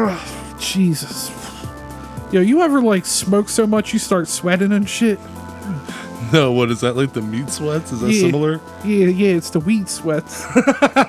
Ugh, Jesus. Yo, you ever like smoke so much you start sweating and shit? No, what is that, like the meat sweats? Is that similar? Yeah, it's the weed sweats.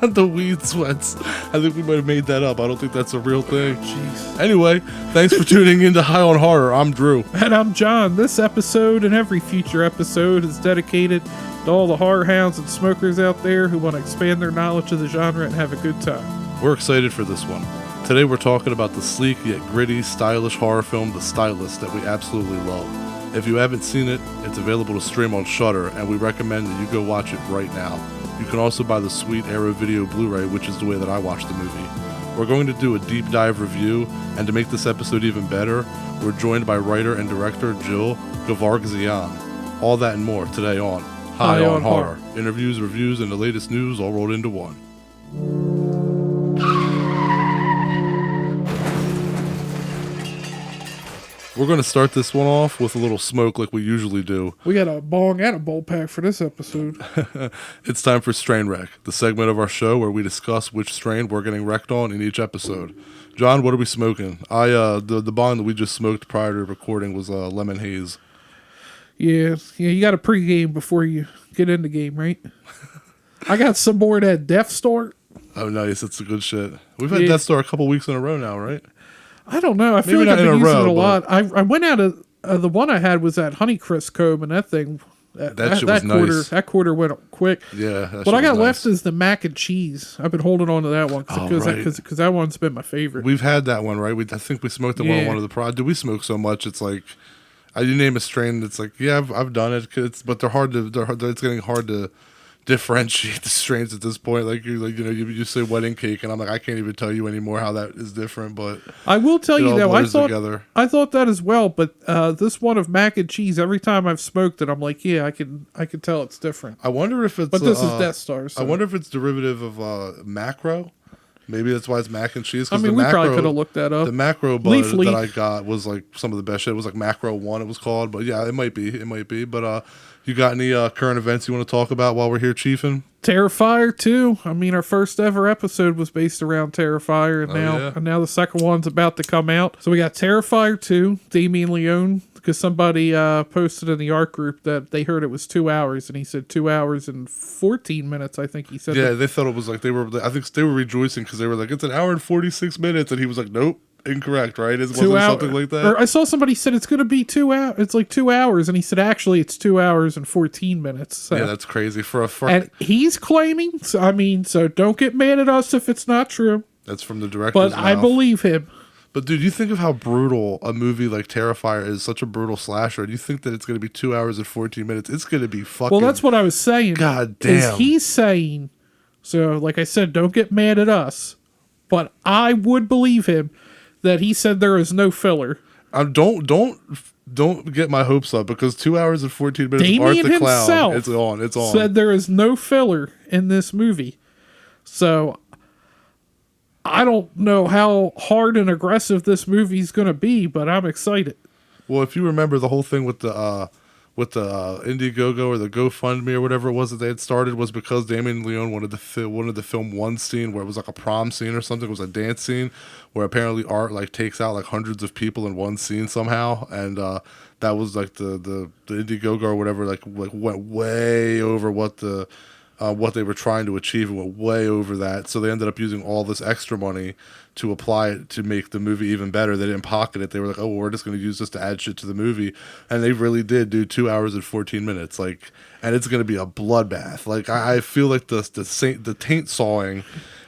The weed sweats. I think we might have made that up. I don't think that's a real thing. Jeez. Anyway, thanks for tuning in to High on Horror. I'm Drew. And I'm John. This episode and every future episode is dedicated to all the horror hounds and smokers out there who want to expand their knowledge of the genre and have a good time. We're excited for this one. Today we're talking about the sleek yet gritty, stylish horror film, The Stylist, that we absolutely love. If you haven't seen it, it's available to stream on Shudder, and we recommend that you go watch it right now. You can also buy the sweet Arrow Video Blu-ray, which is the way that I watched the movie. We're going to do a deep dive review, and to make this episode even better, we're joined by writer and director Jill Gevargizian. All that and more today on High on Horror. Interviews, reviews, and the latest news all rolled into one. We're going to start this one off with a little smoke like we usually do. We got a bong and a bowl pack for this episode. It's time for Strain Wreck, the segment of our show where we discuss which strain we're getting wrecked on in each episode. John, what are we smoking? The bong that we just smoked prior to recording was lemon haze. Yeah, you got a pregame before you get in the game, right? I got some more of that Death Star. Oh, nice. That's a good shit. We've had Death Star a couple weeks in a row now, right? I don't know. I feel like I've been using it a lot. I went out of the one I had was that Honeycrisp comb, and that thing that shit was nice. That quarter went quick. Yeah. What I got left is the mac and cheese. I've been holding on to that one because that one's been my favorite. We've had that one, right? I think we smoked the one of the prod. Do we smoke so much? It's like you name a strain. It's like I've done it. But they're hard to. It's getting hard to differentiate the strains at this point. You say wedding cake, and I'm like, I can't even tell you anymore how that is different. But I will tell you though, I thought that as well. But this one of mac and cheese, every time I've smoked it, I'm like, I can tell it's different. I wonder if it's. But this is Death Star. So. I wonder if it's derivative of macro. Maybe that's why it's mac and cheese. I mean, we probably could have looked that up. The macro buzz that I got was like some of the best shit. It was like Macro 1 it was called. But yeah, it might be. But you got any current events you want to talk about while we're here chiefing? Terrifier 2. I mean, our first ever episode was based around Terrifier, and now the second one's about to come out. So we got Terrifier 2, Damien Leone, because somebody posted in the art group that they heard it was 2 hours, and he said 2 hours and 14 minutes, I think he said. Yeah, they thought it was like I think they were rejoicing because they were like, it's an hour and 46 minutes, and he was like, nope. Incorrect, right? It wasn't something like that. Or I saw somebody said it's going to be 2 hours. It's like 2 hours, and he said actually it's 2 hours and 14 minutes. So. Yeah, that's crazy and he's claiming. So don't get mad at us if it's not true. That's from the director's But mouth. I believe him. But dude, you think of how brutal a movie like Terrifier is, such a brutal slasher. Do you think that it's going to be 2 hours and 14 minutes? It's going to be fucking. Well, that's what I was saying. God damn. He's saying. So, like I said, don't get mad at us. But I would believe him. That he said there is no filler. Don't get my hopes up because 2 hours and 14 minutes. Damien Art the Clown. Himself It's on. Said there is no filler in this movie. So I don't know how hard and aggressive this movie's going to be, but I'm excited. Well, if you remember the whole thing with the Indiegogo or the GoFundMe or whatever it was that they had started was because Damien Leone wanted to film one scene where it was like a prom scene or something. It was a dance scene where apparently art like takes out like hundreds of people in one scene somehow, and that was like the Indiegogo or whatever like went way over what they were trying to achieve and went way over that. So they ended up using all this extra money to apply it to make the movie even better. They didn't pocket it. They were like, oh, well, we're just going to use this to add shit to the movie. And they really did do 2 hours and 14 minutes. Like, and it's going to be a bloodbath. Like, I feel like the taint sawing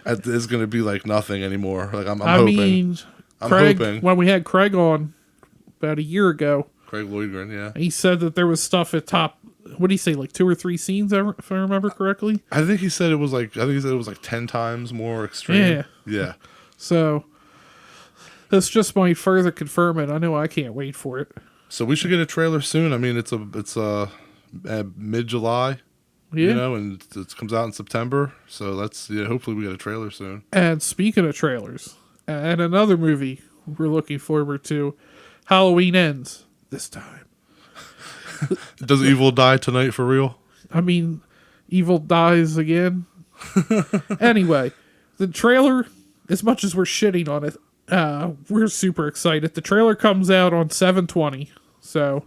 is going to be like nothing anymore. Like, I'm hoping. I'm hoping. When we had Craig on about a year ago. Craig Lloydgren, yeah. He said that there was stuff at top. What did he say? Like 2 or 3 scenes, if I remember correctly. I think he said it was like 10 times more extreme. Yeah. So this just might further confirm it. I know I can't wait for it. So we should get a trailer soon. I mean, it's mid-July. Yeah. You know, and it comes out in September. So hopefully we get a trailer soon. And speaking of trailers, and another movie we're looking forward to, Halloween Ends this time. Does evil die tonight for real? I mean, evil dies again. Anyway, the trailer, as much as we're shitting on it, we're super excited. The trailer comes out on 7/20, so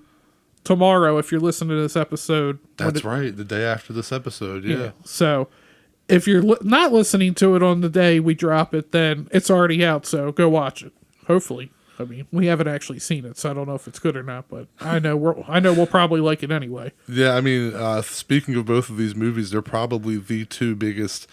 tomorrow, if you're listening to this episode. That's right, the day after this episode, yeah. So if you're not listening to it on the day we drop it, then it's already out, so go watch it. Hopefully. I mean, we haven't actually seen it, so I don't know if it's good or not, but I know we'll probably like it anyway. Yeah, I mean, speaking of both of these movies, they're probably the two biggest.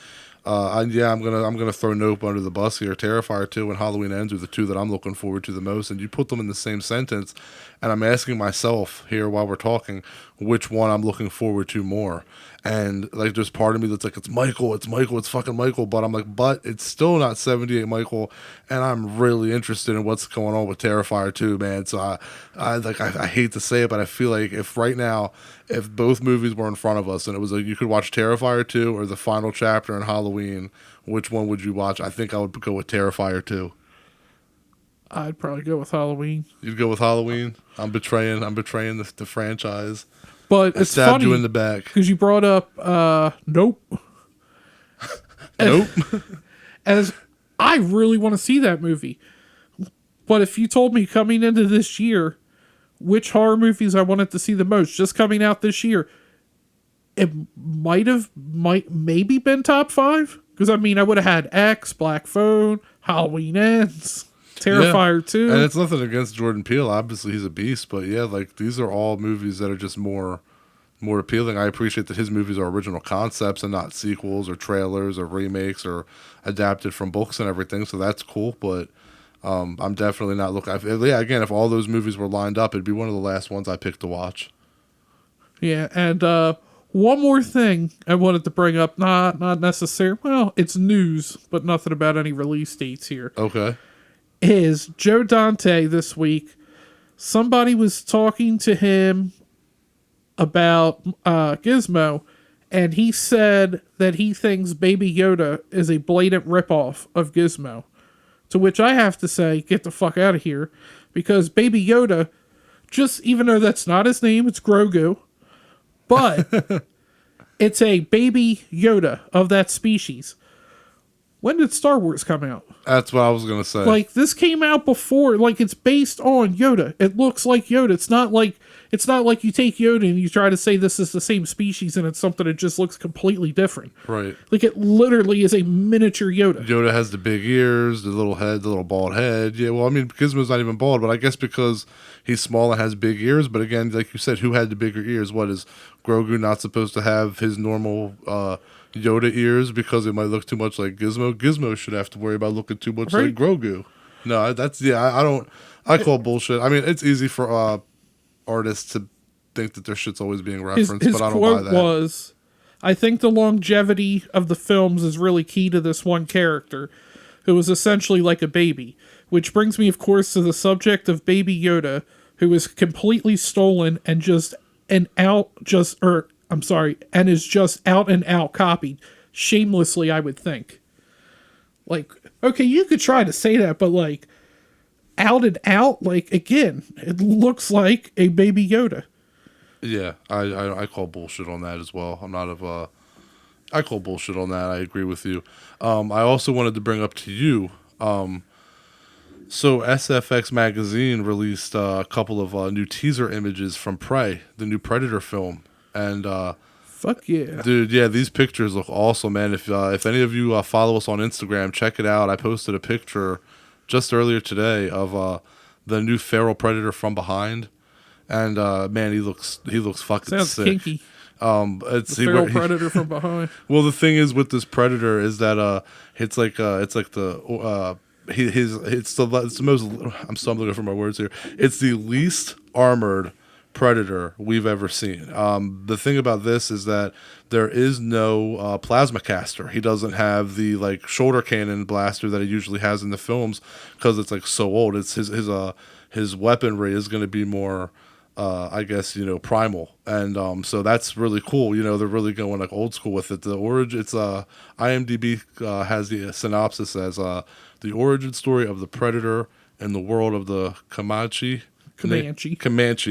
I'm gonna throw Nope under the bus here. Terrifier 2 and Halloween Ends are the two that I'm looking forward to the most. And you put them in the same sentence, and I'm asking myself here while we're talking, which one I'm looking forward to more. And like, there's part of me that's like, it's Michael, it's fucking Michael. But I'm like, but it's still not 78 Michael, and I'm really interested in what's going on with Terrifier 2, man. So I hate to say it, but I feel like if both movies were in front of us and it was like you could watch Terrifier 2 or the final chapter in Halloween, which one would you watch? I think I would go with Terrifier 2. I'd probably go with Halloween. You'd go with Halloween? I'm betraying the franchise. But it's stabbed funny you in the back because you brought up Nope. Nope. As I really want to see that movie, but if you told me coming into this year which horror movies I wanted to see the most, just coming out this year, it maybe been top 5. Because I mean, I would have had X, Black Phone, Halloween Ends, Terrifier 2. And it's nothing against Jordan Peele. Obviously, he's a beast. But yeah, like, these are all movies that are just more appealing. I appreciate that his movies are original concepts and not sequels or trailers or remakes or adapted from books and everything. So that's cool. But I'm definitely not looking. Again, if all those movies were lined up, it'd be one of the last ones I picked to watch. Yeah, and one more thing I wanted to bring up. Not necessary. Well, it's news, but nothing about any release dates here. Okay. Is Joe Dante this week? Somebody was talking to him about Gizmo, and he said that he thinks Baby Yoda is a blatant ripoff of Gizmo. To which I have to say, get the fuck out of here, because Baby Yoda, just even though that's not his name, it's Grogu, but it's a Baby Yoda of that species. When did Star Wars come out? That's what I was gonna say. Like, this came out before. Like, it's based on Yoda. It looks like Yoda. It's not like you take Yoda and you try to say this is the same species and it's something that just looks completely different. Right. Like, it literally is a miniature Yoda. Yoda has the big ears, the little head, the little bald head. Yeah, well, I mean, Gizmo's not even bald, but I guess because he's small and has big ears. But again, like you said, who had the bigger ears? What, is Grogu not supposed to have his normal Yoda ears because it might look too much like Gizmo? Gizmo should have to worry about looking too much like Grogu. No, I call bullshit. I mean, it's easy for artists to think that their shit's always being referenced, his but I don't buy that. quote was, I think the longevity of the films is really key to this one character, who was essentially like a baby. Which brings me, of course, to the subject of Baby Yoda, who was completely stolen and is just out and out copied. Shamelessly, I would think. Like, okay, you could try to say that, but like, out and out, like, again, it looks like a Baby Yoda. Yeah, I call bullshit on that as well. I call bullshit on that. I agree with you. I also wanted to bring up to you, so SFX Magazine released a couple of new teaser images from Prey, the new Predator film. And fuck yeah, dude, yeah, these pictures look awesome, man. If any of you follow us on Instagram, check it out. I posted a picture just earlier today of the new feral predator from behind, and man, he looks fucking sounds sick. Kinky. It's the feral predator from behind. Well, the thing is with this predator is that it's like the it's the most. I'm stumbling for my words here. It's the least armored predator we've ever seen. The thing about this is that there is no plasma caster. He doesn't have the like shoulder cannon blaster that he usually has in the films because it's like so old. It's his weaponry is going to be more I guess, primal, and so that's really cool. They're really going like old school with it. The origin, it's IMDb has the synopsis as the origin story of the predator in the world of the Comanche. I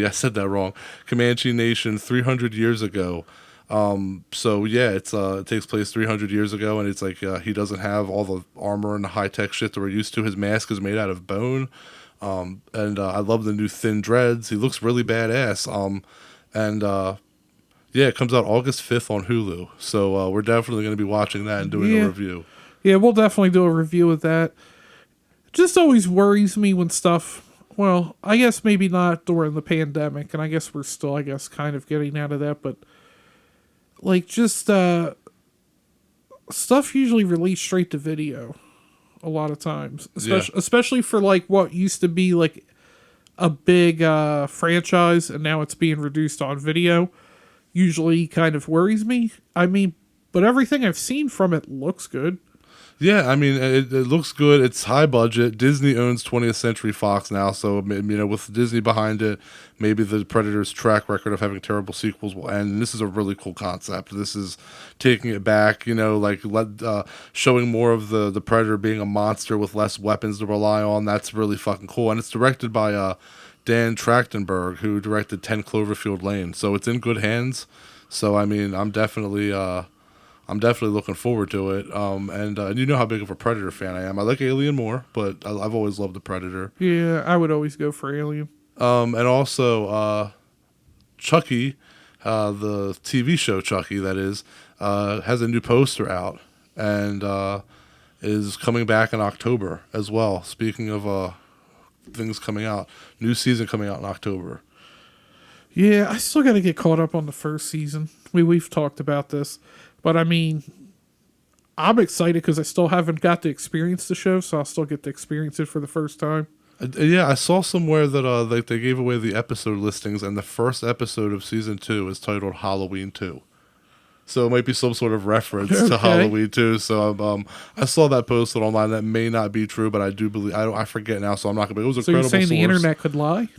said that wrong. Comanche Nation 300 years ago. So yeah, it takes place 300 years ago, and it's like he doesn't have all the armor and the high tech shit that we're used to. His mask is made out of bone, and I love the new thin dreads. He looks really badass. And yeah, it comes out August 5th on Hulu. So we're definitely going to be watching that and doing a review. Yeah, we'll definitely do a review of that. It just always worries me when stuff. Well, I guess maybe not during the pandemic, and I guess we're still, kind of getting out of that, but like just stuff usually released straight to video a lot of times, especially for like what used to be like a big franchise, and now it's being reduced on video. Usually kind of worries me. I mean, but everything I've seen from it looks good. Yeah, I mean, it looks good. It's high budget. Disney owns 20th Century Fox now, so, with Disney behind it, maybe the Predator's track record of having terrible sequels will end. And this is a really cool concept. This is taking it back, showing more of the Predator being a monster with less weapons to rely on. That's really fucking cool. And it's directed by Dan Trachtenberg, who directed 10 Cloverfield Lane. So it's in good hands. So, I mean, I'm definitely looking forward to it. And you know how big of a Predator fan I am. I like Alien more, but I've always loved the Predator. Yeah, I would always go for Alien. And also, Chucky, the TV show Chucky, that is, has a new poster out and is coming back in October as well. Speaking of things coming out, new season coming out in October. Yeah, I still got to get caught up on the first season. We've talked about this. But I mean, I'm excited because I still haven't got to experience the show, so I'll still get to experience it for the first time. Yeah, I saw somewhere that they gave away the episode listings, and the first episode of season 2 is titled Halloween 2. So it might be some sort of reference to Halloween 2. So I saw that posted online. That may not be true, but I do believe I forget now. So I'm not gonna. It was a credible source. So you're saying the internet could lie?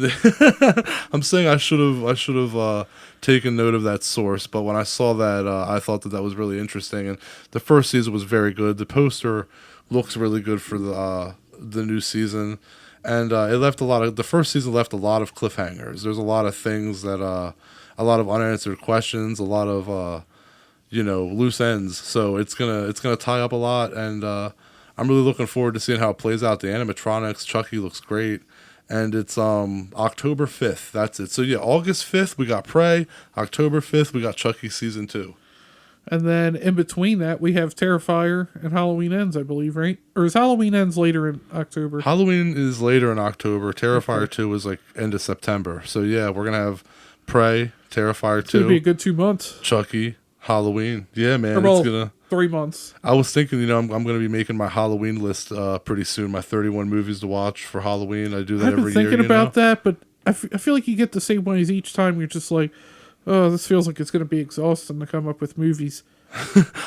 I'm saying I should have taken note of that source. But when I saw that, I thought that was really interesting. And the first season was very good. The poster looks really good for the new season. And the first season left a lot of cliffhangers. There's a lot of things that a lot of unanswered questions, a lot of loose ends. So it's gonna tie up a lot, and I'm really looking forward to seeing how it plays out. The animatronics, Chucky looks great, and it's October 5th. That's it. So yeah, August 5th we got Prey. October 5th we got Chucky season 2. And then in between that, we have Terrifier and Halloween Ends, I believe, right? Or is Halloween Ends later in October? Halloween is later in October. Terrifier 2 is like end of September. So yeah, we're gonna have Prey, Terrifier 2. It's gonna be a good 2 months. Chucky, Halloween. Yeah, man. It's gonna 3 months. I was thinking, I'm going to be making my Halloween list pretty soon. My 31 movies to watch for Halloween. I do that every year. I've been thinking about that, but I feel like you get the same ones each time. You're just like, oh, this feels like it's going to be exhausting to come up with movies.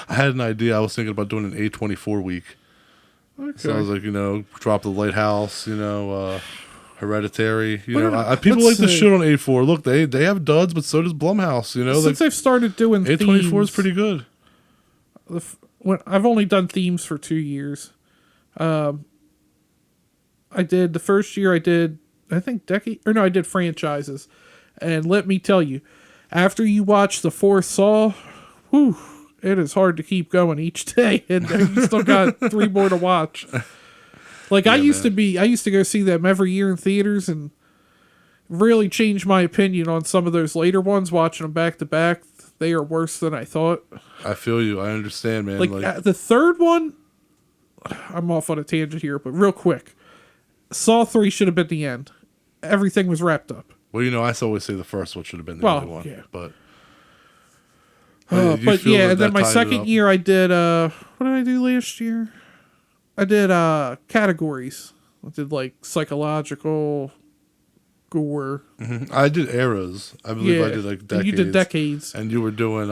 I had an idea. I was thinking about doing an A24 week. Okay. So I was like, drop The Lighthouse, Hereditary. People like to shit on A4. Look, they have duds, but so does Blumhouse. Since they've started doing A24 is pretty good. I've only done themes for 2 years. I did the first year. I did I did franchises, and let me tell you, after you watch the 4th Saw, whew, it is hard to keep going each day, and you still got 3 more to watch. Like, yeah, I used to go see them every year in theaters, and really changed my opinion on some of those later ones. Watching them back to back, they are worse than I thought. I feel you. I understand, man. Like the third one, I'm off on a tangent here, but real quick, Saw 3 should have been the end. Everything was wrapped up. Well, I always say the first one should have been the only one. Yeah. But and then my second year, I did, what did I do last year? I did categories. I did like psychological, gore. Mm-hmm. I did eras. I believe I did like decades. And you did decades. And you were doing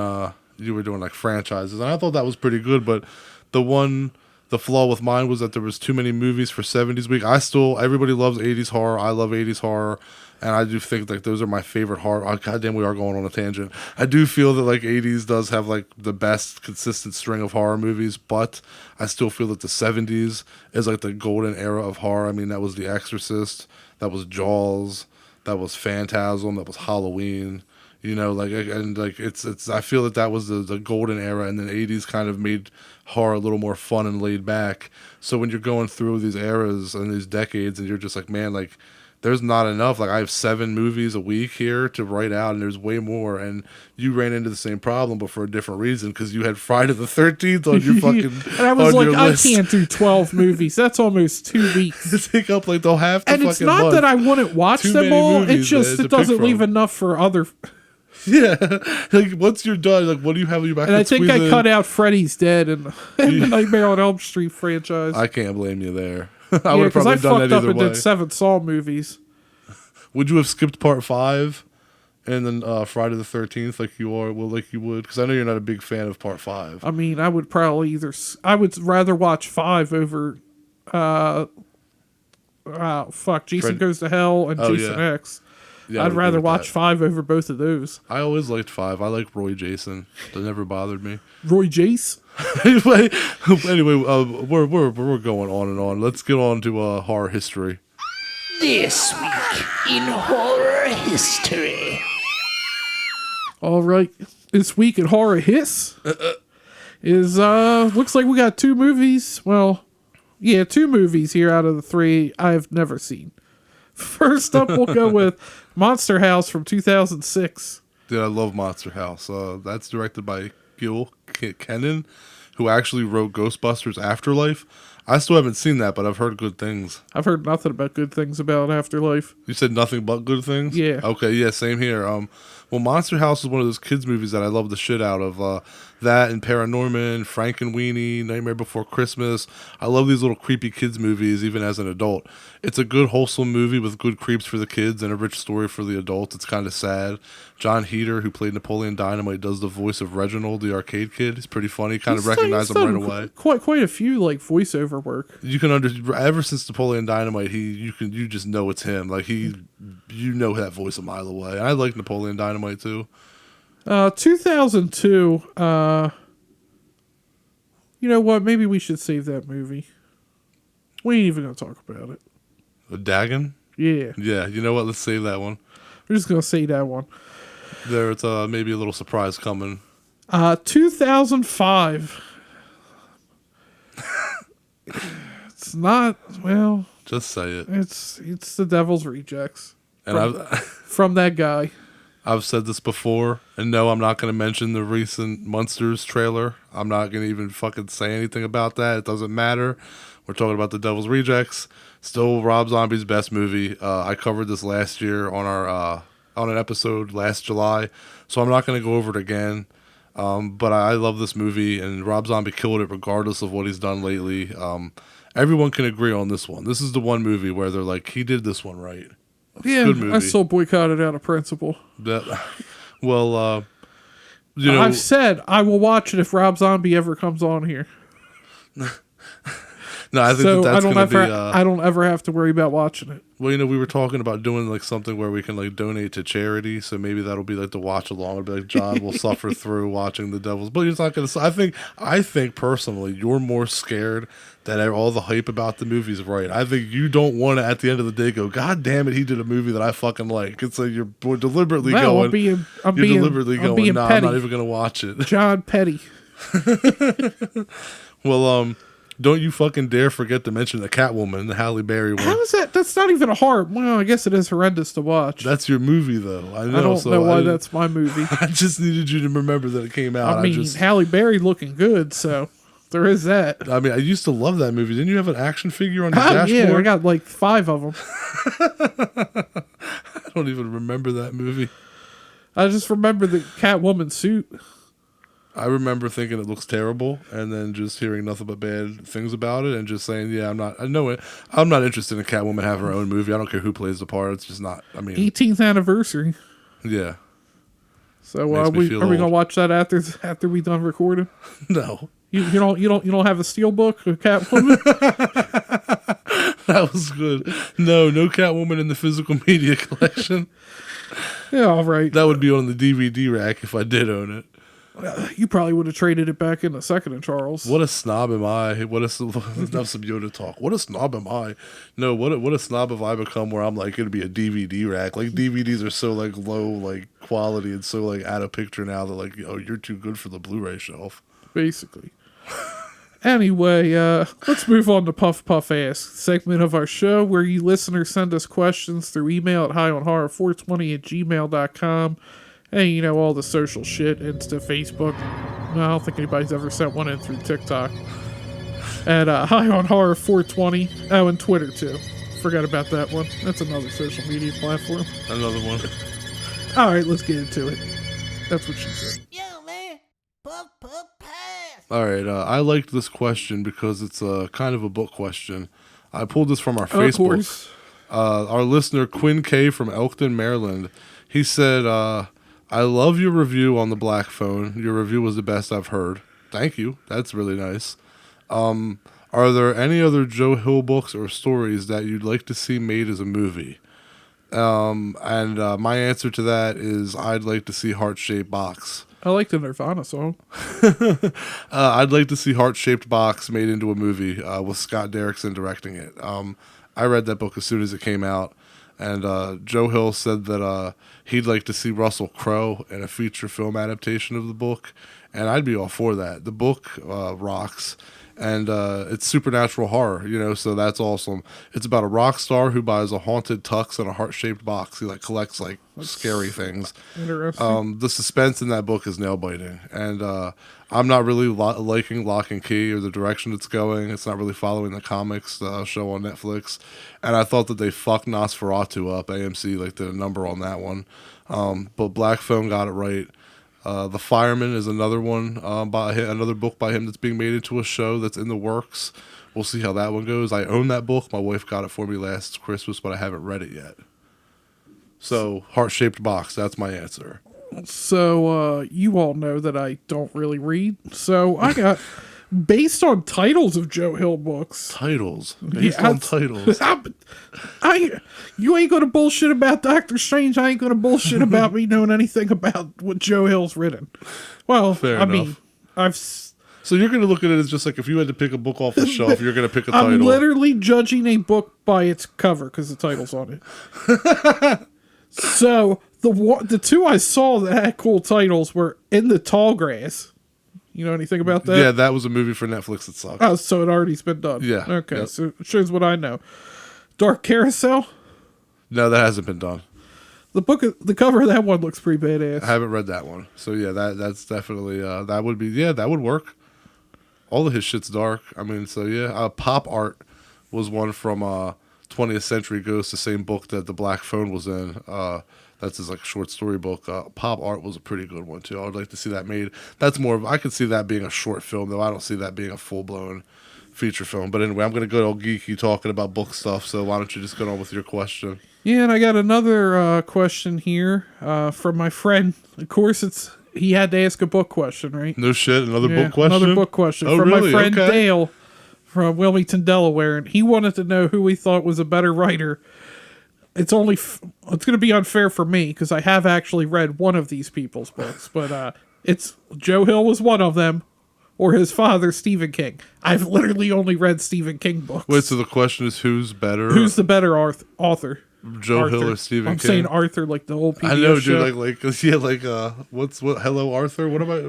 like franchises. And I thought that was pretty good, but the flaw with mine was that there was too many movies for 70s week. Everybody loves 80s horror. I love 80s horror. And I do think like those are my favorite horror. Oh, goddamn, we are going on a tangent. I do feel that like 80s does have like the best consistent string of horror movies, but I still feel that the 70s is like the golden era of horror. I mean, that was The Exorcist, that was Jaws, that was Phantasm, that was Halloween. You know, like, and like it's. I feel that was the golden era, and then '80s kind of made horror a little more fun and laid back. So when you're going through these eras and these decades, and you're just like, man, like, there's not enough. Like, I have 7 movies a week here to write out, and there's way more. And you ran into the same problem, but for a different reason, because you had Friday the 13th on your fucking. And I was like, I can't do 12 movies. That's almost 2 weeks. To take up like the half. And it's not that I wouldn't watch them all. It's just it doesn't leave enough for other. Yeah, like once you're done, like what do you have in your back? And I think I cut out Freddy's Dead and the Nightmare on Elm Street franchise. I can't blame you there. I would have probably done that either way. I fucked up and did 7 Saw movies. Would you have skipped part 5 and then Friday the 13th like you are? Well, like you would, because I know you're not a big fan of part 5. I mean, I would probably I would rather watch 5 over. Jason Goes to Hell and Jason X. Yeah, I'd rather watch 5 over both of those. I always liked 5. I like Roy Jason. That never bothered me. Roy Jace? anyway, we're going on and on. Let's get on to horror history. This week in horror history. All right. This week in horror hiss is looks like we got 2 movies. Well, yeah, 2 movies here out of the 3 I've never seen. First up, we'll go with Monster House from 2006. Dude, I love Monster House. That's directed by Gil Kenan, who actually wrote Ghostbusters Afterlife. I still haven't seen that, but I've heard good things. I've heard nothing but good things about Afterlife. You said nothing but good things? Yeah. Okay, yeah, same here. Well, Monster House is one of those kids' movies that I love the shit out of. That and Paranorman, Frankenweenie, Nightmare Before Christmas. I love these little creepy kids' movies, even as an adult. It's a good, wholesome movie with good creeps for the kids and a rich story for the adults. It's kind of sad. John Heder, who played Napoleon Dynamite, does the voice of Reginald, the arcade kid. He's pretty funny. Kind of recognize him right away. Quite a few like voiceover work. You can ever since Napoleon Dynamite, you just know it's him. Like you know that voice a mile away. I like Napoleon Dynamite too. 2002. You know what? Maybe we should save that movie. We ain't even gonna talk about it. A Dagon? Yeah. Yeah. You know what? Let's save that one. We're just gonna say that one. There's maybe a little surprise coming. 2005. It's not, well. Just say it. It's The Devil's Rejects. And from that guy. I've said this before, and no, I'm not going to mention the recent Monsters trailer. I'm not going to even fucking say anything about that. It doesn't matter. We're talking about The Devil's Rejects. Still Rob Zombie's best movie. I covered this last year on our on an episode last July, so I'm not going to go over it again. But I love this movie, and Rob Zombie killed it regardless of what he's done lately. Everyone can agree on this one. This is the one movie where they're like, he did this one right. Yeah, I still boycotted out of principle. Well, you know, I've said I will watch it if Rob Zombie ever comes on here. No, I think that's going to be. I don't ever have to worry about watching it. Well, you know, we were talking about doing like something where we can like donate to charity, so maybe that'll be like the watch along. It'll be like John will suffer through watching The Devil's, but he's not going to. I think personally, you're more scared that all the hype about the movie is right. I think you don't want to at the end of the day go, God damn it, he did a movie that I fucking like. It's like you're deliberately going. I'm being nah, I'm not even going to watch it. John Petty. Well, don't you fucking dare forget to mention the Catwoman, the Halle Berry one. How is that? That's not even a horror. Well, I guess it is horrendous to watch. That's your movie, though. I don't know why that's my movie. I just needed you to remember that it came out. I mean, Halle Berry looking good, so there is that. I mean, I used to love that movie. Didn't you have an action figure on your dashboard? Yeah, I got like 5 of them. I don't even remember that movie. I just remember the Catwoman suit. I remember thinking it looks terrible, and then just hearing nothing but bad things about it, and just saying, "Yeah, I'm not interested in Catwoman having her own movie. I don't care who plays the part. It's just not. I mean, 18th anniversary. Yeah. So are we gonna watch that after we done recording? No. You don't have a steelbook of Catwoman? That was good. No Catwoman in the physical media collection. Yeah, all right. That would be on the DVD rack if I did own it. You probably would have traded it back in a second, Charles. What a snob am I? Have some Yoda talk. What a snob am I? No, what a snob have I become where I'm like, it'd be a DVD rack. Like DVDs are so like low like quality and so like out of picture now that like, oh, you're too good for the Blu-ray shelf. Basically. Anyway, let's move on to Puff Puff Ask, segment of our show where you listeners send us questions through email at highonhorror420@gmail.com. And, you know, all the social shit, Insta, Facebook. No, I don't think anybody's ever sent one in through TikTok. At highonhorror420. Oh, and Twitter, too. Forgot about that one. That's another social media platform. Another one. All right, let's get into it. That's what she said. Yo, man. Puff, puff, pass. All right, I liked this question because it's a kind of a book question. I pulled this from our Facebook. Of course. Our listener, Quinn K. from Elkton, Maryland, he said, I love your review on the Black Phone. Your review was the best I've heard. Thank you. That's really nice. Are there any other Joe Hill books or stories that you'd like to see made as a movie? And my answer to that is I'd like to see Heart-Shaped Box. I like the Nirvana song. I'd like to see Heart-Shaped Box made into a movie with Scott Derrickson directing it. I read that book as soon as it came out. And Joe Hill said that he'd like to see Russell Crowe in a feature film adaptation of the book, and I'd be all for that. The book rocks, and it's supernatural horror, you know, so that's awesome. It's about a rock star who buys a haunted tux and a heart-shaped box. He like collects like scary things. Interesting. The suspense in that book is nail-biting, and I'm not really liking Lock and Key or the direction it's going. It's not really following the comics show on Netflix. And I thought that they fucked Nosferatu up. AMC like did a number on that one. But Black Phone got it right. The Fireman is another one another book by him that's being made into a show that's in the works. We'll see how that one goes. I own that book. My wife got it for me last Christmas, but I haven't read it yet. So, Heart-Shaped Box, that's my answer. So, you all know that I don't really read. So, I got, based on titles of Joe Hill books. Titles? Based on titles. You ain't gonna bullshit about Doctor Strange. I ain't gonna bullshit about me knowing anything about what Joe Hill's written. Well, Fair I enough. mean, So you're going to look at it as just like if you had to pick a book off the shelf, you're going to pick a title. I'm literally judging a book by its cover because the title's on it. So the two I saw that had cool titles were In the Tall Grass. You know anything about that? Yeah, that was a movie for Netflix that sucked. Oh, so it already's been done. Yeah. Okay, Yep. so it shows what I know. Dark Carousel. No, that hasn't been done. The cover of that one looks pretty badass. I haven't read that one. So yeah, that's definitely that would work. All of his shit's dark. I mean, so yeah, Pop Art was one from 20th Century Ghost, the same book that The Black Phone was in. That's his like short story book. Pop Art was a pretty good one too. I would like to see that made. That's more of, I could see that being a short film though. I don't see that being a full blown feature film. But anyway, I'm gonna go all geeky talking about book stuff. So why don't you just go on with your question? Yeah, and I got another question here from my friend. Of course, he had to ask a book question, right? No shit, another book question? Another book question Oh, from really? my friend Okay. Dale from Wilmington, Delaware, and he wanted to know who we thought was a better writer. It's going to be unfair for me because I have actually read one of these people's books, but it's Joe Hill was one of them, or his father, Stephen King. I've literally only read Stephen King books. Wait, so the question is who's better? Who's the better author? Joe Arthur. Hill or Stephen I'm King? saying Arthur, like the whole PBS I know, show. dude. What? Hello, Arthur. What am I?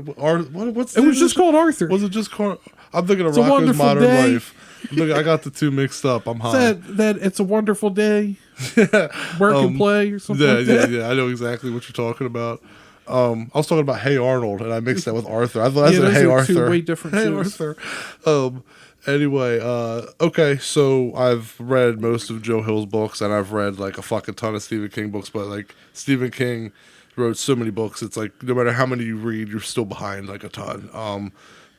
What's? It was just called Arthur. Was it just called? I'm thinking of a Rocco's Wonderful Modern Day. Life. I got the two mixed up. I'm high. That It's a Wonderful Day. Work and play or something. Yeah, like that. yeah. I know exactly what you're talking about. I was talking about Hey Arnold, and I mixed that with Arthur. I thought I said those Hey are Arthur. two way different Hey shows. Arthur. Anyway, okay, so I've read most of Joe Hill's books, and I've read like a fucking ton of Stephen King books, but like Stephen King wrote so many books, it's like no matter how many you read, you're still behind like a ton.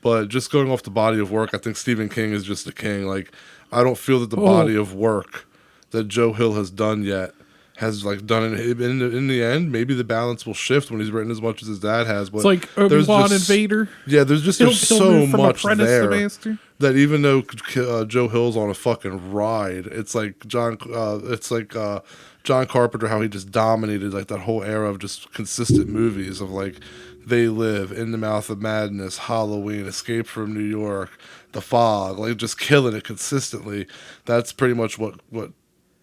But just going off the body of work, I think Stephen King is just a king. Like, I don't feel that the body of work that Joe Hill has done yet has like done it in the end. Maybe the balance will shift when he's written as much as his dad has. But It's like Obi-Wan and Vader. Yeah, there's He'll so move from much apprentice to there. master. that even though Joe Hill's on a fucking ride, it's like John Carpenter, how he just dominated like that whole era of just consistent movies of like They Live, In the Mouth of Madness, Halloween, Escape from New York, The Fog, like just killing it consistently. That's pretty much what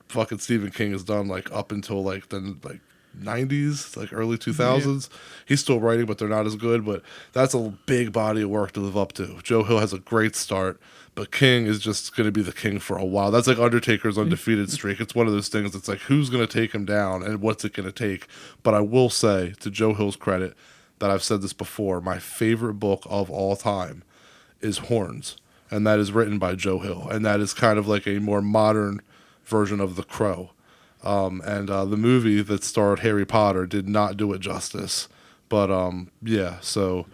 fucking Stephen King has done like up until like the like 90s, like early 2000s. Yeah. He's still writing, but they're not as good, but that's a big body of work to live up to. Joe Hill has a great start, but King is just going to be the king for a while. That's like Undertaker's undefeated streak. It's one of those things. It's like, who's going to take him down and what's it going to take? But I will say, to Joe Hill's credit, that I've said this before, my favorite book of all time is Horns, and that is written by Joe Hill, and that is kind of like a more modern version of The Crow. The movie that starred Harry Potter did not do it justice. But so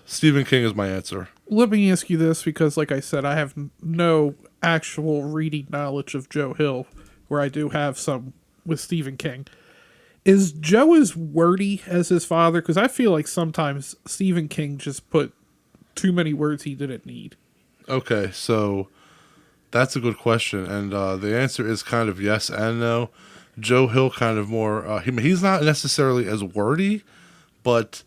Stephen King is my answer. Let me ask you this, because like I said, I have no actual reading knowledge of Joe Hill, where I do have some with Stephen King. Is Joe as wordy as his father? Because I feel like sometimes Stephen King just put too many words he didn't need. Okay, so that's a good question, and the answer is kind of yes and no. Joe Hill kind of more, he's not necessarily as wordy, but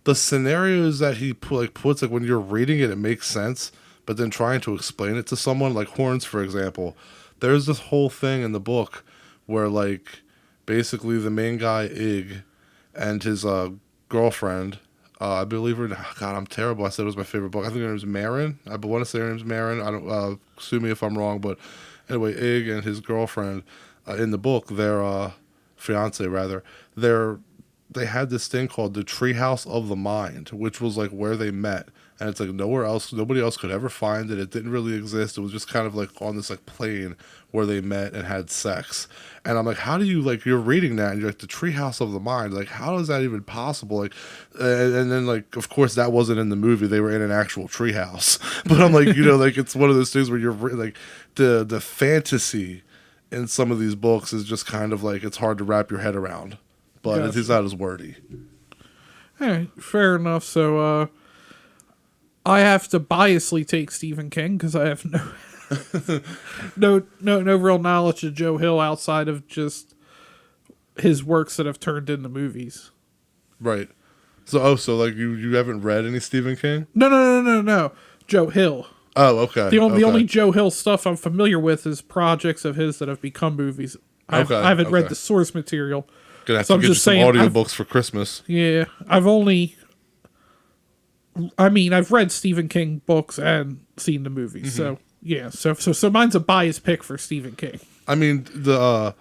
the scenarios that he puts, like when you're reading it, it makes sense, but then trying to explain it to someone, like Horns, for example, there's this whole thing in the book where, like, basically the main guy, Ig, and his girlfriend, I believe her, God, I'm terrible. I said it was my favorite book. I think her name's Marin. I want to say her name's Marin. I don't, sue me if I'm wrong, but anyway, Ig and his girlfriend, in the book, their fiance rather, they had this thing called the Treehouse of the Mind, which was like where they met, and it's like nobody else could ever find it. It didn't really exist. It was just kind of like on this like plane where they met and had sex. And I'm like, how do you, like, you're reading that and you're like, the Treehouse of the Mind, like, how is that even possible? Like, and then like, of course that wasn't in the movie. They were in an actual treehouse. But I'm like, like, it's one of those things where you're like, the fantasy in some of these books is just kind of like, it's hard to wrap your head around. But gotcha. He's not as wordy. All right, fair enough. So I have to biasly take Stephen King because I have no real knowledge of Joe Hill outside of just his works that have turned into movies. Right. So like you haven't read any Stephen King? No. Joe Hill. Oh, okay. The only Joe Hill stuff I'm familiar with is projects of his that have become movies. I haven't read the source material. Gonna have to get you some audiobooks for Christmas. Yeah, I've read Stephen King books and seen the movies. Mm-hmm. So yeah, so mine's a biased pick for Stephen King. I mean, the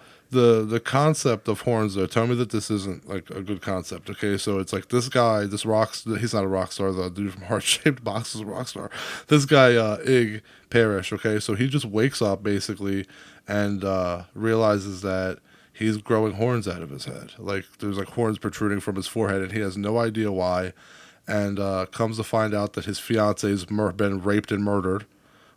concept of Horns, though, tell me that this isn't like a good concept. Okay, so it's like this guy, he's not a rock star, the dude from Heart Shaped Box is a rock star. This guy, Ig Parrish, okay, so he just wakes up basically and realizes that he's growing horns out of his head. Like, there's like horns protruding from his forehead, and he has no idea why. And comes to find out that his fiance's been raped and murdered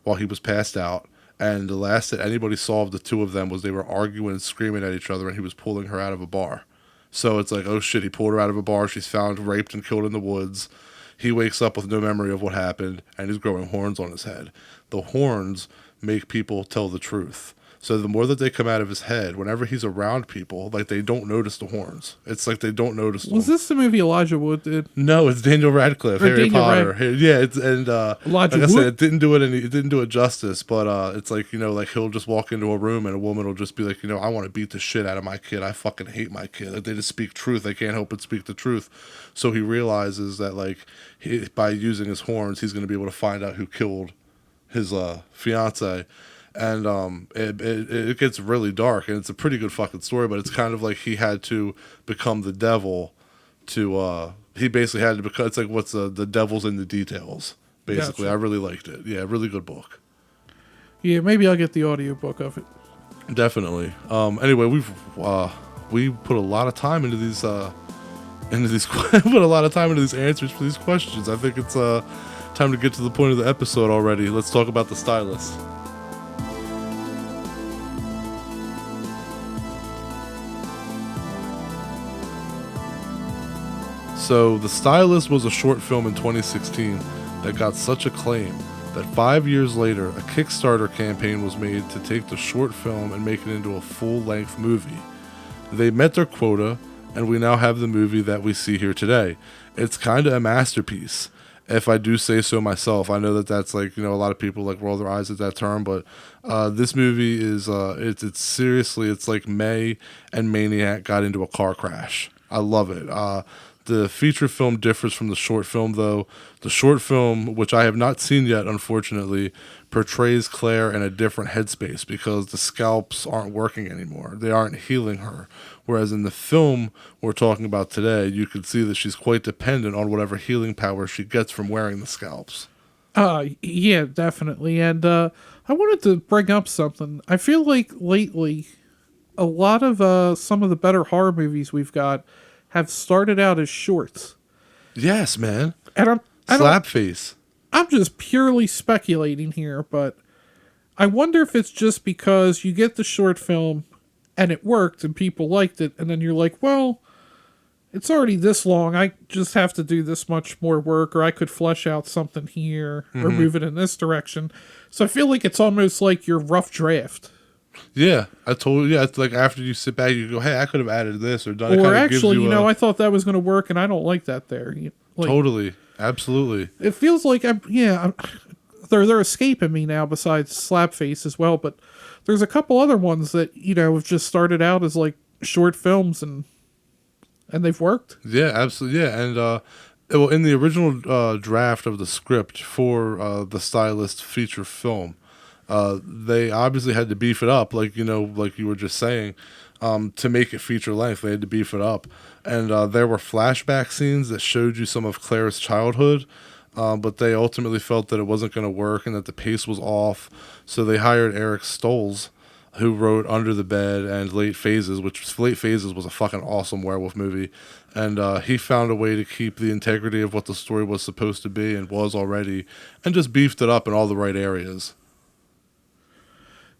while he was passed out. And the last that anybody saw of the two of them was they were arguing and screaming at each other, and he was pulling her out of a bar. So it's like, oh shit, he pulled her out of a bar. She's found raped and killed in the woods. He wakes up with no memory of what happened, and he's growing horns on his head. The horns make people tell the truth. So the more that they come out of his head, whenever he's around people, like, they don't notice the horns. It's like they don't notice them. Was this the movie Elijah Wood did? No, it's Daniel Radcliffe, Harry Potter. Yeah, it's Elijah like I Wood? said, it didn't do it justice. But it's like, like he'll just walk into a room and a woman will just be like, I want to beat the shit out of my kid. I fucking hate my kid. Like, they just speak truth. They can't help but speak the truth. So he realizes that like by using his horns, he's going to be able to find out who killed his fiance. And it gets really dark, and it's a pretty good fucking story, but it's kind of like he had to become the devil to, he basically had to become, it's like what's the devil's in the details, basically. Gotcha. I really liked it. Yeah, really good book. Yeah, maybe I'll get the audiobook of it. Definitely. Anyway, we put a lot of time into these put a lot of time into these answers for these questions. I think it's time to get to the point of the episode already. Let's talk about the Stylist. So, The Stylist was a short film in 2016 that got such acclaim that 5 years later, a Kickstarter campaign was made to take the short film and make it into a full-length movie. They met their quota, and we now have the movie that we see here today. It's kind of a masterpiece, if I do say so myself. I know that that's like, a lot of people like roll their eyes at that term, but this movie is, it's seriously, it's like May and Maniac got into a car crash. I love it. The feature film differs from the short film, though. The short film, which I have not seen yet, unfortunately, portrays Claire in a different headspace because the scalps aren't working anymore. They aren't healing her. Whereas in the film we're talking about today, you can see that she's quite dependent on whatever healing power she gets from wearing the scalps. Yeah, definitely. And I wanted to bring up something. I feel like lately, a lot of some of the better horror movies we've got have started out as shorts. Yes, man. And Slapface. I'm just purely speculating here, but I wonder if it's just because you get the short film and it worked and people liked it, and then you're like, well, it's already this long, I just have to do this much more work, or I could flesh out something here, or move it in this direction. So I feel like it's almost like your rough draft. Yeah, it's like after you sit back, you go, hey, I could have added this or done it. Or actually, I thought that was going to work, and I don't like that there. Totally. Absolutely. It feels like, they're escaping me now besides Slapface as well, but there's a couple other ones that, have just started out as like short films and they've worked. Yeah, absolutely. Yeah, and in the original draft of the script for the Stylist feature film, they obviously had to beef it up, like you were just saying, to make it feature length. They had to beef it up, and there were flashback scenes that showed you some of Claire's childhood, but they ultimately felt that it wasn't going to work and that the pace was off, so they hired Eric Stoltz, who wrote Under the Bed and Late Phases, Late Phases was a fucking awesome werewolf movie, and he found a way to keep the integrity of what the story was supposed to be and was already, and just beefed it up in all the right areas.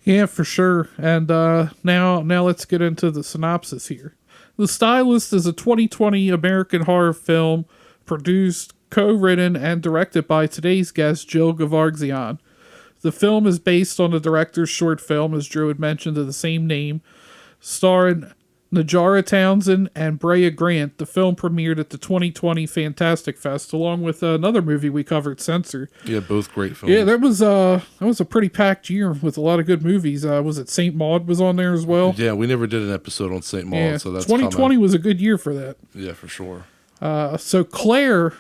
Yeah, for sure. And now let's get into the synopsis here. The Stylist is a 2020 American horror film produced, co-written, and directed by today's guest, Jill Gevargizian. The film is based on the director's short film, as Drew had mentioned, of the same name, starring Najara Townsend and Brea Grant. The film premiered at the 2020 Fantastic Fest, along with another movie we covered, Censor. Yeah, both great films. Yeah, that was a pretty packed year with a lot of good movies. Was it St. Maud was on there as well? Yeah, we never did an episode on St. Maud, so that's 2020 coming. Was a good year for that. Yeah, for sure. So Claire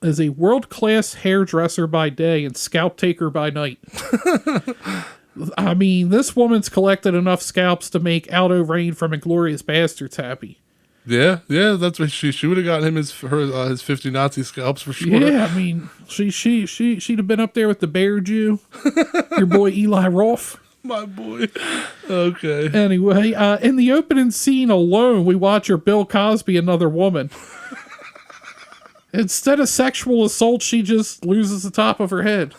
is a world-class hairdresser by day and scalp taker by night. I mean, this woman's collected enough scalps to make Aldo Rain from Inglourious Bastards happy. Yeah, that's what she would have gotten him his 50 Nazi scalps for sure. Yeah, I mean, she'd have been up there with the Bear Jew, your boy Eli Roth. My boy. Okay. Anyway, in the opening scene alone, we watch her Bill Cosby another woman. Instead of sexual assault, she just loses the top of her head.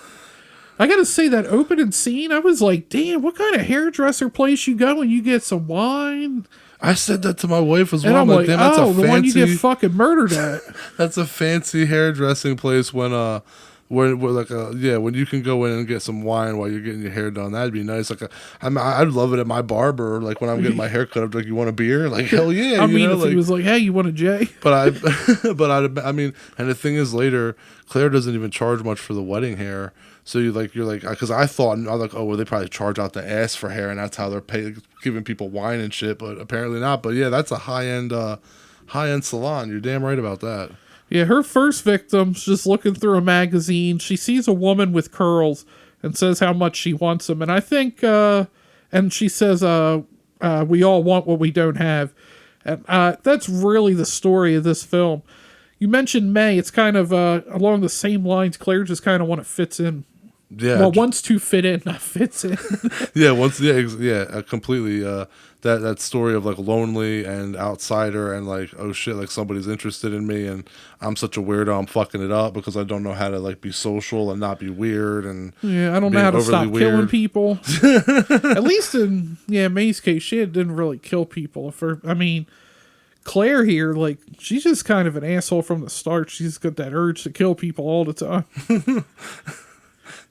I gotta say, that opening scene, I was like, damn, what kind of hairdresser place you go and you get some wine? I said that to my wife as and well. I'm like, damn, that's the one you get fucking murdered at. That's a fancy hairdressing place when you can go in and get some wine while you're getting your hair done. That'd be nice. Like, I'd love it at my barber. Like when I'm getting my hair cut, I'm like, you want a beer? Like, hell yeah. If he was like, hey, you want a J? But I mean, and the thing is, later Claire doesn't even charge much for the wedding hair. So you're like, because I was like, oh, well, they probably charge out the ass for hair, and that's how they're giving people wine and shit. But apparently not. But yeah, that's a high end salon. You're damn right about that. Yeah, her first victim's just looking through a magazine. She sees a woman with curls and says how much she wants them. And I think, and she says, we all want what we don't have. And that's really the story of this film. You mentioned May. It's kind of along the same lines. Claire just kind of fits in. Yeah. Well, wants to fit in, not fits in. Yeah, completely. That story of like lonely and outsider and like, oh shit, like somebody's interested in me and I'm such a weirdo, I'm fucking it up because I don't know how to like be social and not be weird and I don't know how to stop killing people. At least in May's case, she didn't really kill people. Claire here, like, she's just kind of an asshole from the start. She's got that urge to kill people all the time.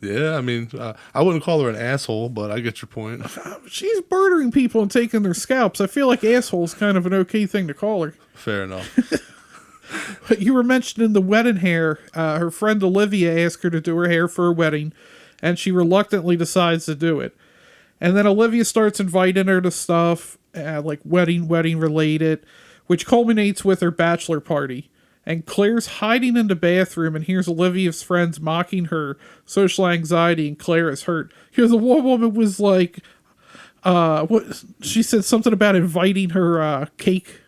Yeah, I mean, I wouldn't call her an asshole, but I get your point. She's murdering people and taking their scalps. I feel like asshole's kind of an okay thing to call her. Fair enough. But you were mentioning the wedding hair. Her friend Olivia asked her to do her hair for her wedding, and she reluctantly decides to do it. And then Olivia starts inviting her to stuff, like wedding related, which culminates with her bachelor party. And Claire's hiding in the bathroom and hears Olivia's friends mocking her social anxiety, and Claire is hurt. Here, the one woman was like, what she said something about inviting her cake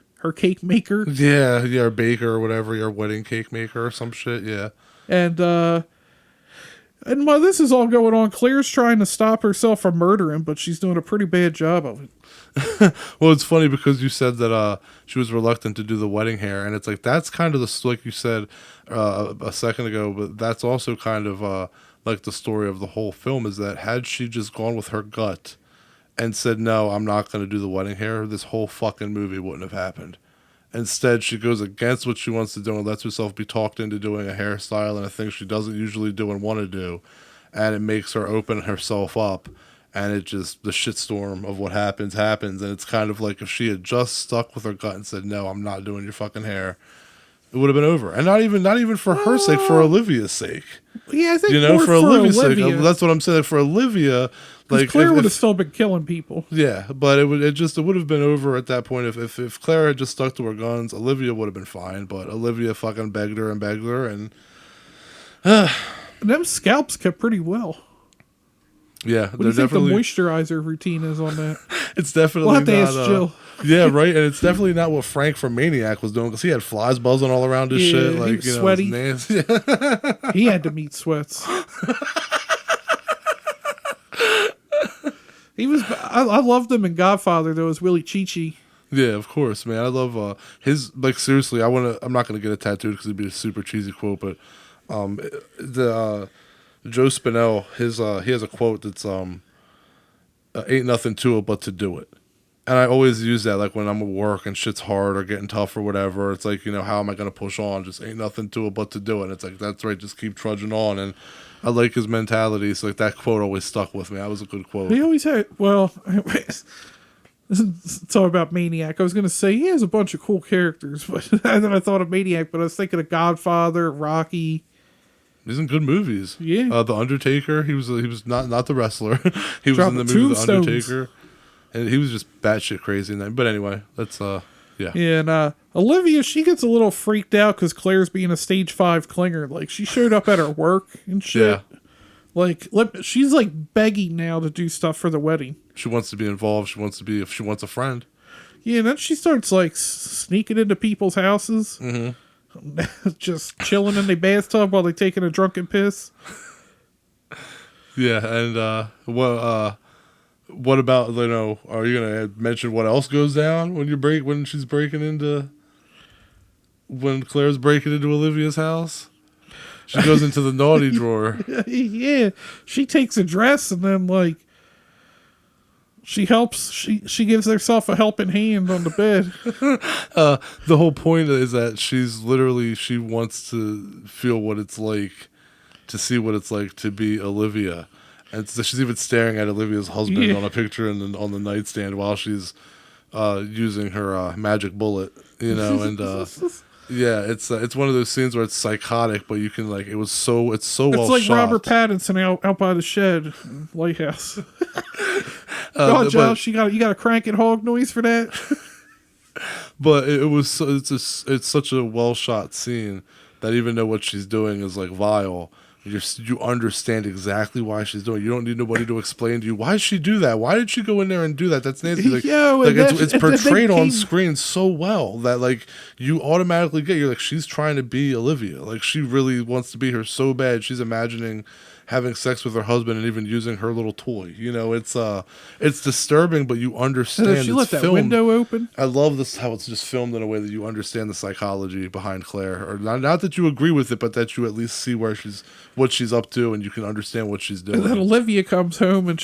maker. Yeah, your baker or whatever, your wedding cake maker or some shit. Yeah. And while this is all going on, Claire's trying to stop herself from murdering, but she's doing a pretty bad job of it. Well, it's funny because you said that she was reluctant to do the wedding hair, and it's like that's kind of like you said a second ago, but that's also kind of like the story of the whole film is that had she just gone with her gut and said, no, I'm not going to do the wedding hair, this whole fucking movie wouldn't have happened. Instead, she goes against what she wants to do and lets herself be talked into doing a hairstyle and a thing she doesn't usually do and want to do, and it makes her open herself up. And it just, the shitstorm of what happens. And it's kind of like if she had just stuck with her gut and said, no, I'm not doing your fucking hair, it would have been over. And not even for her sake, for Olivia's sake. Yeah, I think for Olivia's sake. That's what I'm saying. For Olivia, like Claire would have still been killing people. Yeah, but it would have been over at that point if Claire had just stuck to her guns. Olivia would have been fine, but Olivia fucking begged her, and them scalps kept pretty well. Yeah, what do you think the moisturizer routine is on that? It's definitely we'll have to not. Ask Jill. Yeah, right, and it's definitely not what Frank from Maniac was doing because he had flies buzzing all around his shit. Like, he was sweaty. Nasty. He had to meet sweats. He was. I loved him in Godfather though. As Willie Chi-Chi. Yeah, of course, man. I love his. Like seriously, I'm not gonna get it tattooed because it'd be a super cheesy quote, but Joe Spinell, he has a quote that's ain't nothing to it but to do it. And I always use that like when I'm at work and shit's hard or getting tough or whatever. It's like, how am I going to push on? Just ain't nothing to it but to do it. And it's like, that's right, just keep trudging on. And I like his mentality. So like that quote always stuck with me. That was a good quote. He always had, well, talk about Maniac. I was going to say he has a bunch of cool characters, but and then I thought of Maniac, but I was thinking of Godfather, Rocky. He's in good movies. Yeah. The Undertaker. He was not the wrestler. He was in the movie The Undertaker, and he was just batshit crazy in that. But anyway, that's yeah. Yeah, and Olivia, she gets a little freaked out because Claire's being a stage 5 clinger. Like she showed up at her work and shit. Yeah. Like she's like begging now to do stuff for the wedding. She wants to be involved. She wants a friend. Yeah, and then she starts like sneaking into people's houses. Mm-hmm. Just chilling in the bathtub while they're taking a drunken piss. Yeah, and what about, are you gonna mention what else goes down when when Claire's breaking into Olivia's house? She goes into the naughty drawer. Yeah, she takes a dress and then like she helps. She gives herself a helping hand on the bed. The whole point is that she wants to feel what it's like, to see what it's like to be Olivia, and so she's even staring at Olivia's husband on a picture on the nightstand while she's using her magic bullet, and. Yeah, it's one of those scenes where it's psychotic, but you can it's so well shot. It's like Robert Pattinson out by the shed, Lighthouse. God, Josh, you got a cranking hog noise for that. But it's such a well shot scene that even though what she's doing is like vile, you understand exactly why she's doing it. You don't need nobody to explain to you why did she do that. Why did she go in there and do that? That's nasty. Like, it's portrayed on screen so well that like you automatically you're like, she's trying to be Olivia. Like she really wants to be her so bad. She's imagining having sex with her husband and even using her little toy. It's disturbing, but you understand. She left that window open. I love this how it's just filmed in a way that you understand the psychology behind Claire, or not that you agree with it, but that you at least see what she's up to, and you can understand what she's doing. And then Olivia comes home, and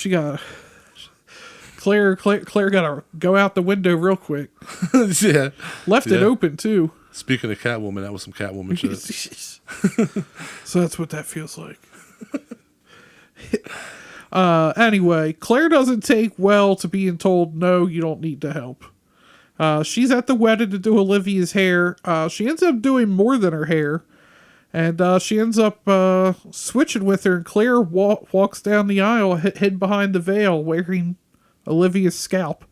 Claire got to go out the window real quick. Yeah, left it open too. Speaking of Catwoman, that was some Catwoman shit. So that's what that feels like. Anyway, Claire doesn't take well to being told, no, you don't need to help. She's at the wedding to do Olivia's hair. She ends up doing more than her hair. And she ends up switching with her. And Claire walks down the aisle, hid behind the veil, wearing Olivia's scalp.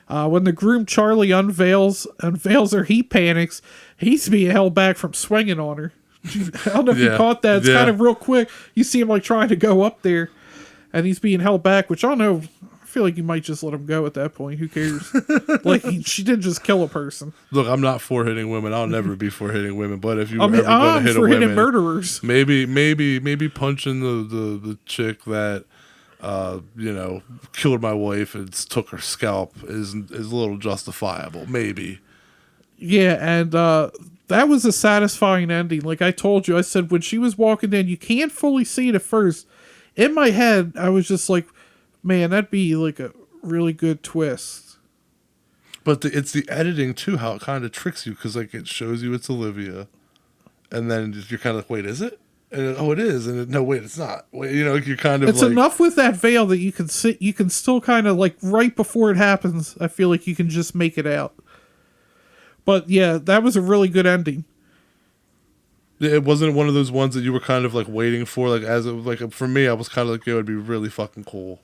When the groom Charlie unveils her, he panics. He's being held back from swinging on her. I don't know if you caught that. It's kind of real quick. You see him like trying to go up there, and he's being held back, which I don't know. I feel like you might just let him go at that point. Who cares? She did just kill a person. Look, I'm not for hitting women. I'll never be for hitting women. But if you I'm ever going to hit a woman, hitting murderers. Maybe punching the chick that killed my wife and took her scalp is a little justifiable. Maybe. Yeah, and that was a satisfying ending. Like I told you, I said when she was walking down, you can't fully see it at first. In my head, I was just like, man, that'd be like a really good twist. But it's the editing too, how it kind of tricks you, because like it shows you it's Olivia, and then you're kind of like, wait, is it? And it is, and no, wait, it's not. Wait, you're kind of. It's like, enough with that veil that you can see. You can still kind of like right before it happens. I feel like you can just make it out. But yeah, that was a really good ending. It wasn't one of those ones that you were kind of like waiting for. Like for me, I was kind of like, it would be really fucking cool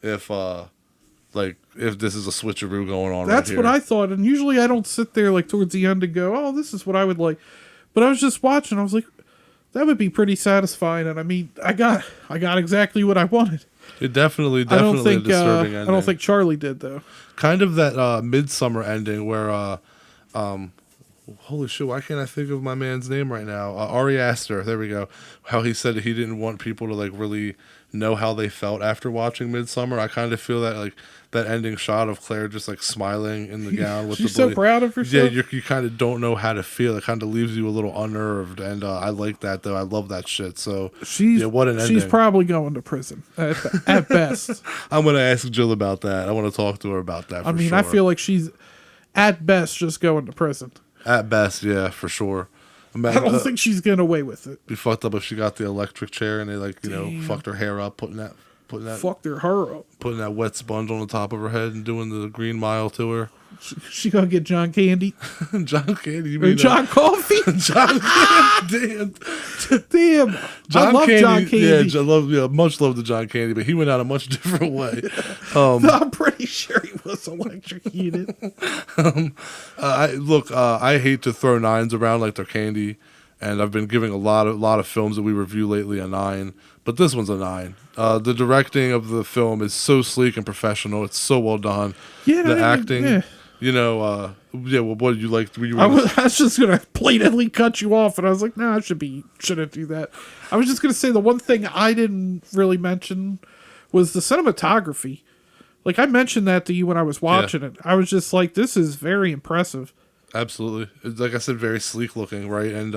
if this is a switcheroo going on. That's right what here. I thought, and usually I don't sit there like towards the end and go, "Oh, this is what I would like." But I was just watching. I was like, that would be pretty satisfying. And I mean, I got exactly what I wanted. It definitely a disturbing ending. I don't think Charlie did though. Kind of that Midsummer ending where holy shit, why can't I think of my man's name right now? Ari Aster, there we go. How he said he didn't want people to like really know how they felt after watching Midsummer. I kind of feel that like that ending shot of Claire just like smiling in the gown with She's the so proud of herself. Yeah, you kind of don't know how to feel. It kind of leaves you a little unnerved, and I like that though. I love that shit. So what an ending. She's probably going to prison at best. I'm gonna ask Jill about that. I want to talk to her about that. I mean, I feel like she's at best just going to prison. At best, yeah, for sure. I don't think she's getting away with it. Be fucked up if she got the electric chair and they fucked her hair up, putting that fucked her up, putting that wet sponge on the top of her head and doing the Green Mile to her. She gonna get John Candy. John Candy, you mean John Coffee? John Candy, damn. I love John Candy. Yeah, much love to John Candy, but he went out a much different way. I'm pretty sure he was electrocuted. I hate to throw nines around like they're candy, and I've been giving a lot of films that we review lately a 9, but this one's a 9. The directing of the film is so sleek and professional. It's so well done. Yeah, the acting. Yeah. Well, what did you like? I was just gonna blatantly cut you off, and I was like, "No, shouldn't do that." I was just gonna say the one thing I didn't really mention was the cinematography. Like I mentioned that to you when I was watching it. I was just like, "This is very impressive." Absolutely, it's, like I said, very sleek looking, right? And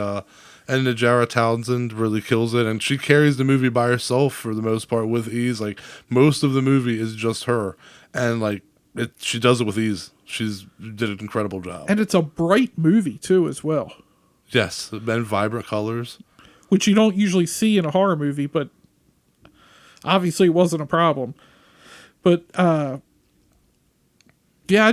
Najara Townsend really kills it, and she carries the movie by herself for the most part with ease. Like most of the movie is just her, and like she does it with ease. Did an incredible job. And it's a bright movie, too, as well. Yes, and vibrant colors. Which you don't usually see in a horror movie, but obviously it wasn't a problem. But, yeah,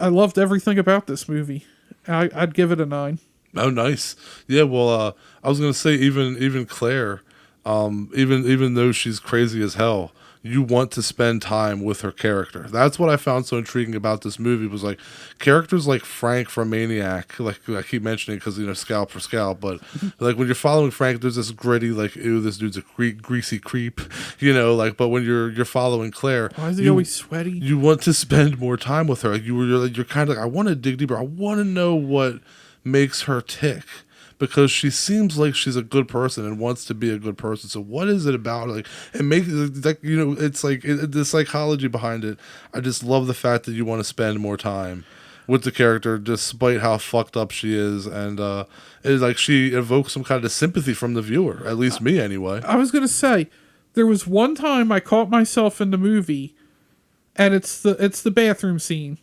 I loved everything about this movie. I'd give it a 9. Oh, nice. Yeah, well, I was going to say even Claire, even though she's crazy as hell, you want to spend time with her character. That's what I found so intriguing about this movie was like characters like Frank from Maniac, like I keep mentioning because scalp for scalp, but like when you're following Frank, there's this gritty like, ew, this dude's a greasy creep, but when you're following Claire, why is he always sweaty? You want to spend more time with her. Like you're kind of like, I want to dig deeper. I want to know what makes her tick. Because she seems like she's a good person and wants to be a good person. So what is it about? Like, it makes like it's like the psychology behind it. I just love the fact that you want to spend more time with the character, despite how fucked up she is, and it's like she evokes some kind of sympathy from the viewer. At least me, anyway. I was gonna say there was one time I caught myself in the movie, and it's the bathroom scene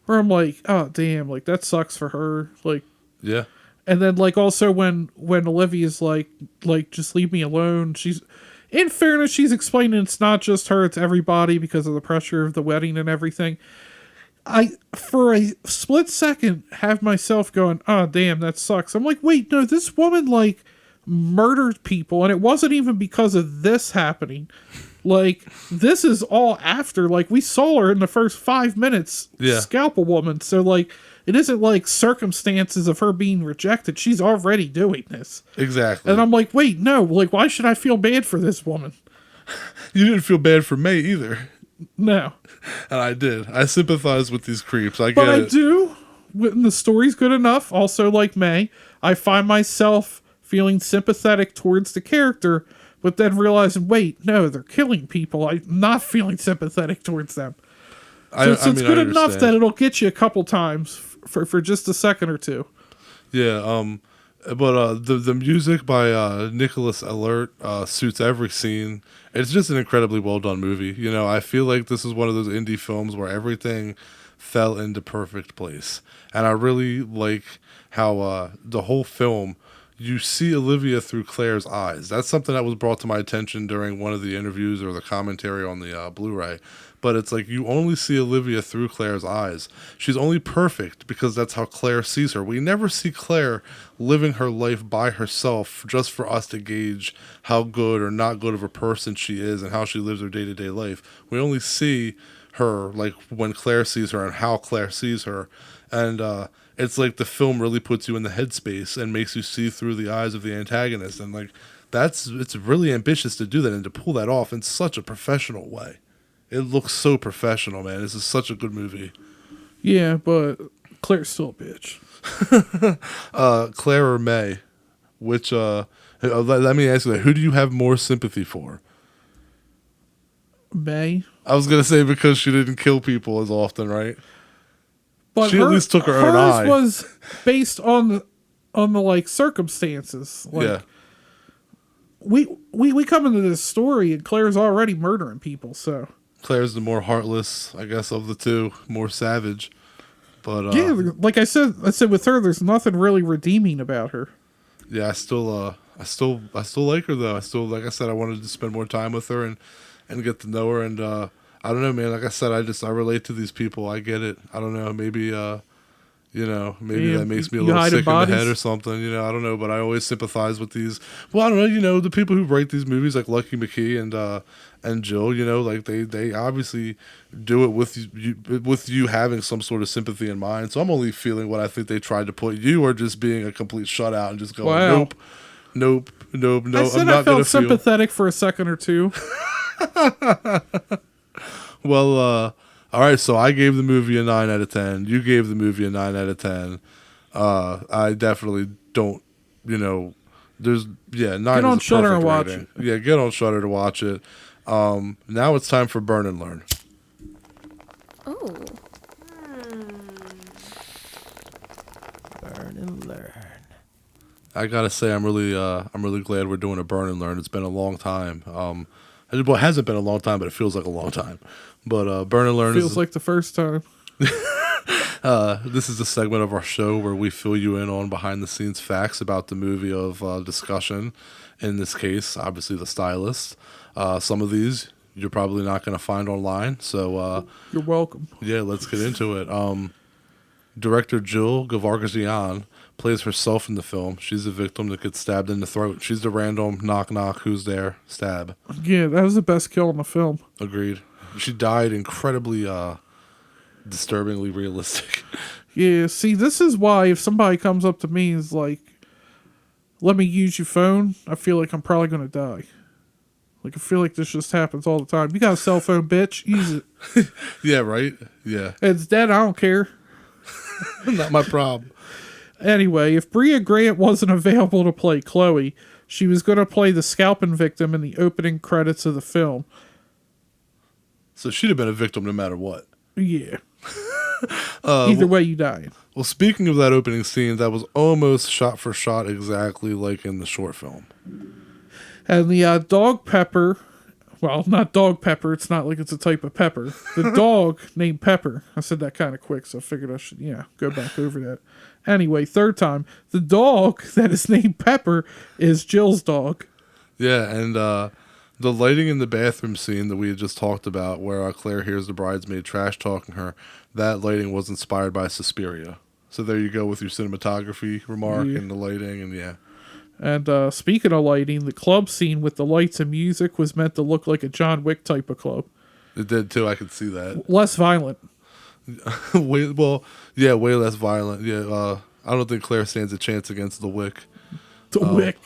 where I'm like, oh damn, like that sucks for her, like yeah. And then, like, also when Olivia's like, just leave me alone. in fairness, she's explaining it's not just her, it's everybody because of the pressure of the wedding and everything. I, for a split second, have myself going, oh, damn, that sucks. I'm like, wait, no, this woman, like, murdered people, and it wasn't even because of this happening. Like, this is all after. Like, we saw her in the first 5 minutes scalp a woman. So, like, it isn't like circumstances of her being rejected. She's already doing this. Exactly. And I'm like, wait, no. Like, why should I feel bad for this woman? You didn't feel bad for May either. No. And I did. I sympathize with these creeps. I get but I it. do. When the story's good enough, also like May, I find myself feeling sympathetic towards the character, but then realizing, wait, no, they're killing people. I'm not feeling sympathetic towards them. So it's good enough that it'll get you a couple times for just a second or two. Yeah, but the music by Nicholas Alert suits every scene. It's just an incredibly well done movie. You know, I feel like this is one of those indie films where everything fell into perfect place, and I really like how the whole film, you see Olivia through Claire's eyes. That's something that was brought to my attention during one of the interviews or the commentary on the Blu-ray. But it's like you only see Olivia through Claire's eyes. She's only perfect because that's how Claire sees her. We never see Claire living her life by herself just for us to gauge how good or not good of a person she is and how she lives her day-to-day life. We only see her like when Claire sees her and how Claire sees her. And it's like the film really puts you in the headspace and makes you see through the eyes of the antagonist. And like it's really ambitious to do that and to pull that off in such a professional way. It looks so professional, man. This is such a good movie. Yeah, but Claire's still a bitch. Claire or May? Which, let me ask you that. Who do you have more sympathy for? May. I was going to say because she didn't kill people as often, right? But she at least took her own eye. Hers was based on the like circumstances. Like, yeah. We come into this story and Claire's already murdering people, so. Claire's the more heartless, I guess, of the two, more savage. But yeah, like I said with her, there's nothing really redeeming about her. Yeah, I still like her though. Like I said, I wanted to spend more time with her and get to know her. And I don't know, man. Like I said, I relate to these people. I get it. I don't know. Maybe maybe that makes me a little sick in the head or something. You know, I don't know. But I always sympathize with these. Well, I don't know. You know, the people who write these movies, like Lucky McKee and Jill, you know, like they obviously do it with you having some sort of sympathy in mind. So I'm only feeling what I think they tried to put. You are just being a complete shutout and just going, wow. nope. I said I felt sympathetic for a second or two. Well, all right, so I gave the movie a 9 out of 10. You gave the movie a 9 out of 10. I definitely don't, you know, 9 get on is a Shudder perfect and watch rating. it. Yeah, get on Shudder to watch it. Now it's time for Burn and Learn. Oh. Burn and learn. I gotta say, I'm really glad we're doing a Burn and Learn. It's been a long time. Well, it hasn't been a long time, but it feels like a long time. But Burn and Learn feels like the first time. This is a segment of our show where we fill you in on behind-the-scenes facts about the movie of discussion. In this case, obviously, The Stylist. Some of these you're probably not going to find online, so you're welcome. Yeah, let's get into it. Director Jill Gevargizian plays herself in the film. She's a victim that gets stabbed in the throat. She's the random knock knock who's there stab. Yeah, that was the best kill in the film. Agreed. She died incredibly disturbingly realistic. Yeah, see, this is why if somebody comes up to me and is like, let me use your phone, I feel like I'm probably going to die. Like, I feel like this just happens all the time. You got a cell phone, bitch. Use it. Yeah, right? Yeah. It's dead. I don't care. Not my problem. Anyway, if Bria Grant wasn't available to play Chloe, she was going to play the scalping victim in the opening credits of the film. So she'd have been a victim no matter what. Yeah. Either way, you die. Well, speaking of that opening scene, that was almost shot for shot exactly like in the short film. And the dog Pepper, well, not dog Pepper, it's not like it's a type of pepper. The dog named Pepper. I said that kind of quick, so I figured I should, go back over that. Anyway, third time. The dog that is named Pepper is Jill's dog. Yeah, and The lighting in the bathroom scene that we had just talked about, where Claire hears the bridesmaid trash talking her, that lighting was inspired by Suspiria. So there you go with your cinematography remark and the lighting, and yeah. And speaking of lighting, the club scene with the lights and music was meant to look like a John Wick type of club. It did too. I could see that. Less violent. way less violent. Yeah, I don't think Claire stands a chance against the Wick. The Wick.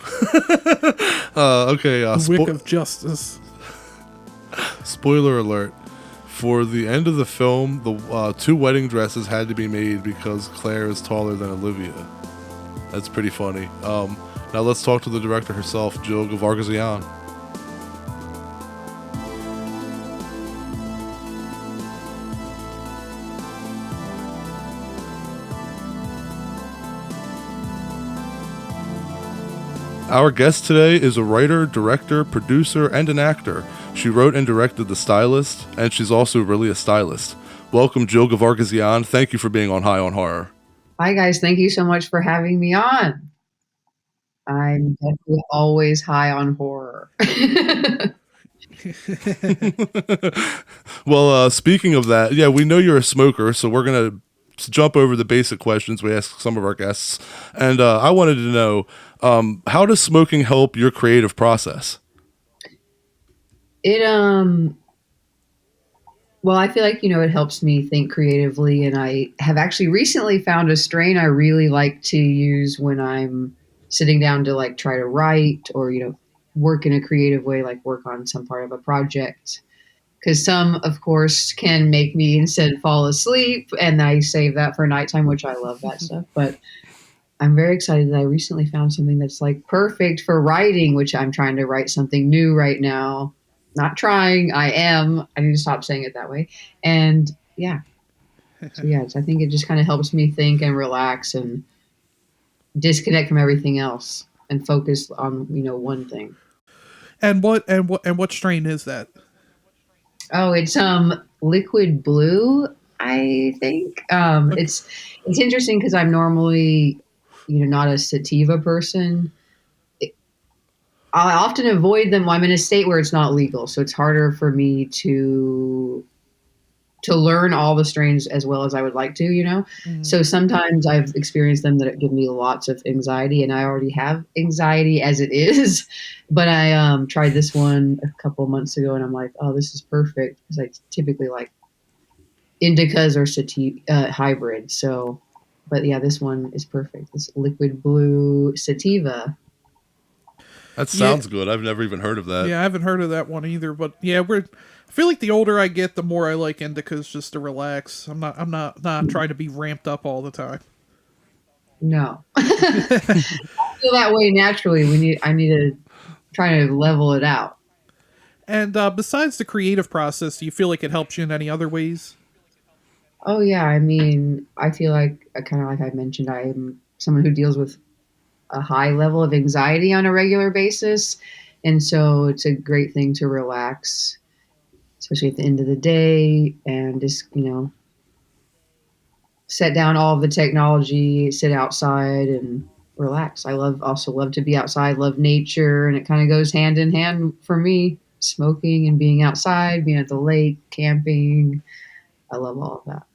Okay. The Wick of Justice. Spoiler alert. For the end of the film, the 2 wedding dresses had to be made because Claire is taller than Olivia. That's pretty funny. Now let's talk to the director herself, Jill Gevargizian. Our guest today is a writer, director, producer, and an actor. She wrote and directed The Stylist, and she's also really a stylist. Welcome, Jill Gevargizian. Thank you for being on High on Horror. Hi, guys. Thank you so much for having me on. I'm definitely always high on horror. Well, speaking of that, yeah, we know you're a smoker, so we're going to jump over the basic questions we ask some of our guests. And I wanted to know, how does smoking help your creative process? Well, I feel like, it helps me think creatively, and I have actually recently found a strain I really like to use when I'm sitting down to like try to write or, work in a creative way, like work on some part of a project. Because some, of course, can make me instead fall asleep, and I save that for nighttime, which I love that stuff. But I'm very excited that I recently found something that's like perfect for writing, which I'm trying to write something new right now. Not trying, I am. I need to stop saying it that way. And yeah. So yeah, I think it just kind of helps me think and relax and disconnect from everything else and focus on, one thing. And what strain is that? Oh, it's liquid blue, I think. It's interesting because I'm normally, not a sativa person. I often avoid them. I'm in a state where it's not legal, so it's harder for me to learn all the strains as well as I would like to, Mm-hmm. So sometimes I've experienced them that give me lots of anxiety, and I already have anxiety as it is. But I tried this one a couple months ago, and I'm like, oh, this is perfect, because I typically like indicas or sativa hybrid. So, but yeah, this one is perfect. This liquid blue sativa. That sounds good. I've never even heard of that. Yeah, I haven't heard of that one either. But yeah, I feel like the older I get, the more I like indicas just to relax. I'm not trying to be ramped up all the time. No, I feel that way naturally. I need to try to level it out. And besides the creative process, do you feel like it helps you in any other ways? Oh yeah, I mean, I feel like kind of like I mentioned, I am someone who deals with a high level of anxiety on a regular basis. And so it's a great thing to relax, especially at the end of the day, and just, set down all of the technology, sit outside and relax. I also love to be outside, love nature, and it kind of goes hand in hand for me, smoking and being outside, being at the lake, camping. I love all of that.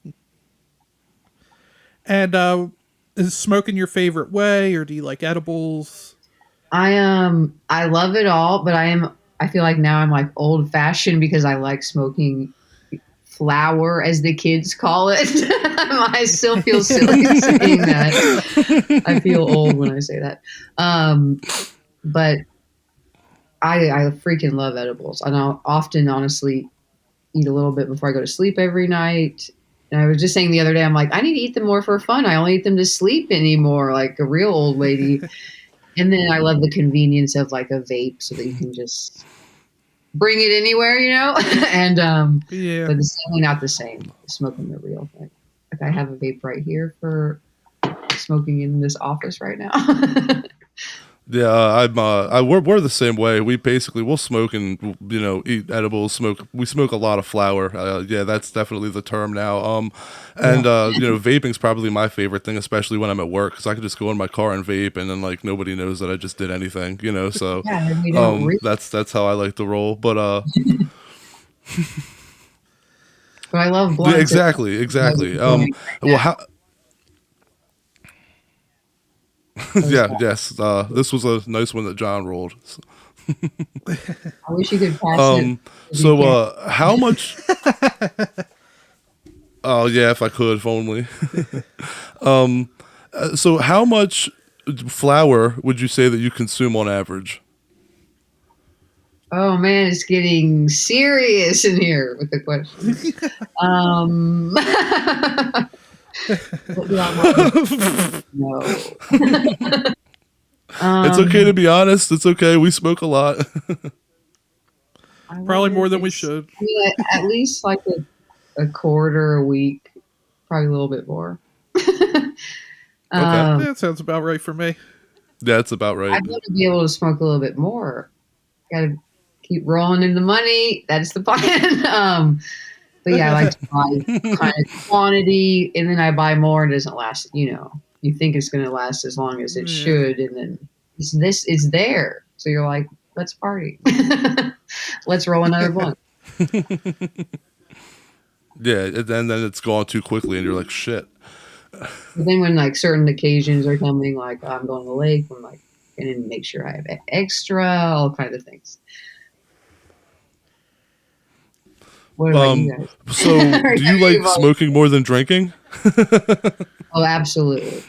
And is smoking your favorite way, or do you like edibles? I love it all, but I feel like now I'm like old fashioned because I like smoking flower, as the kids call it. I still feel silly saying that. I feel old when I say that. But I freaking love edibles. And I'll often honestly eat a little bit before I go to sleep every night. And I was just saying the other day, I'm like, I need to eat them more for fun. I only eat them to sleep anymore, like a real old lady. And then I love the convenience of like a vape so that you can just bring it anywhere, and yeah. But it's definitely not the same. Smoking the real thing. Like I have a vape right here for smoking in this office right now. Yeah, we're the same way. We'll smoke and eat edibles. We smoke a lot of flower. Yeah, that's definitely the term now. And vaping's probably my favorite thing, especially when I'm at work, because I can just go in my car and vape, and then like nobody knows that I just did anything. So Yeah, and we don't that's how I like to roll. But but I love yeah, blunts. exactly. Well, how? Yeah, yes. This was a nice one that John rolled. I wish you could pass it. So, how much? Oh yeah, if I could, if only. So how much flour would you say that you consume on average? Oh man, it's getting serious in here with the questions. No. It's okay to be honest. It's okay. We smoke a lot. Probably more than we should. I mean, at least like a quarter a week, probably a little bit more. Okay. That sounds about right for me. That's about right. I'd love to be able to smoke a little bit more. Got to keep rolling in the money. That's the plan. But yeah, I like to buy kind of quantity, and then I buy more, and it doesn't last. You think it's going to last as long as it should, and then this is there. So you're like, let's party. Let's roll another blunt. Yeah, and then it's gone too quickly, and you're like, shit. But then when like certain occasions are coming, like I'm going to the lake, I'm like, going to make sure I have extra, all kinds of things. What about you guys? So, do you like smoking more than drinking? Oh, absolutely.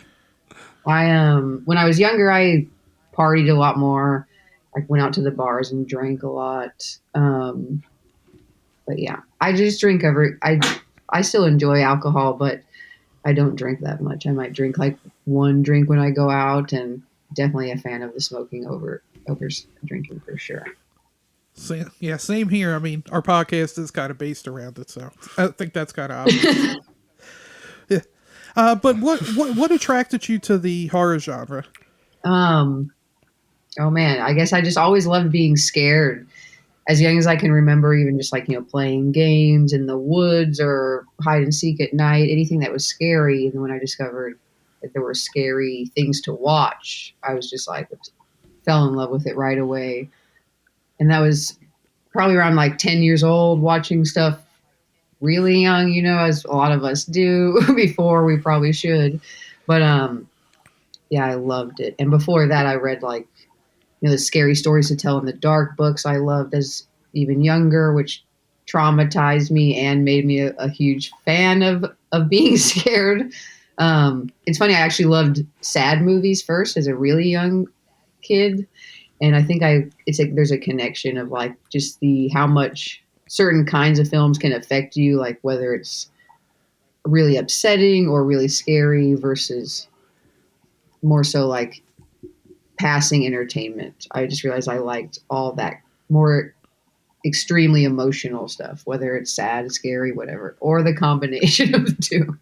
When I was younger, I partied a lot more. I went out to the bars and drank a lot. But yeah, I just drink I still enjoy alcohol, but I don't drink that much. I might drink like one drink when I go out, and definitely a fan of the smoking over drinking for sure. Yeah, same here. I mean, our podcast is kind of based around it, so I think that's kind of obvious. Yeah. But what attracted you to the horror genre? Oh man, I guess I just always loved being scared. As young as I can remember, even just like, playing games in the woods or hide and seek at night, anything that was scary. And then when I discovered that there were scary things to watch, I was just like, fell in love with it right away. And that was probably around like 10 years old, watching stuff really young, as a lot of us do before we probably should. But yeah, I loved it. And before that, I read like, the scary stories to tell in the dark books I loved as even younger, which traumatized me and made me a huge fan of being scared. It's funny, I actually loved sad movies first as a really young kid. And I think it's like there's a connection of like just how much certain kinds of films can affect you, like whether it's really upsetting or really scary versus more so like passing entertainment. I just realized I liked all that more extremely emotional stuff, whether it's sad, scary, whatever, or the combination of the two.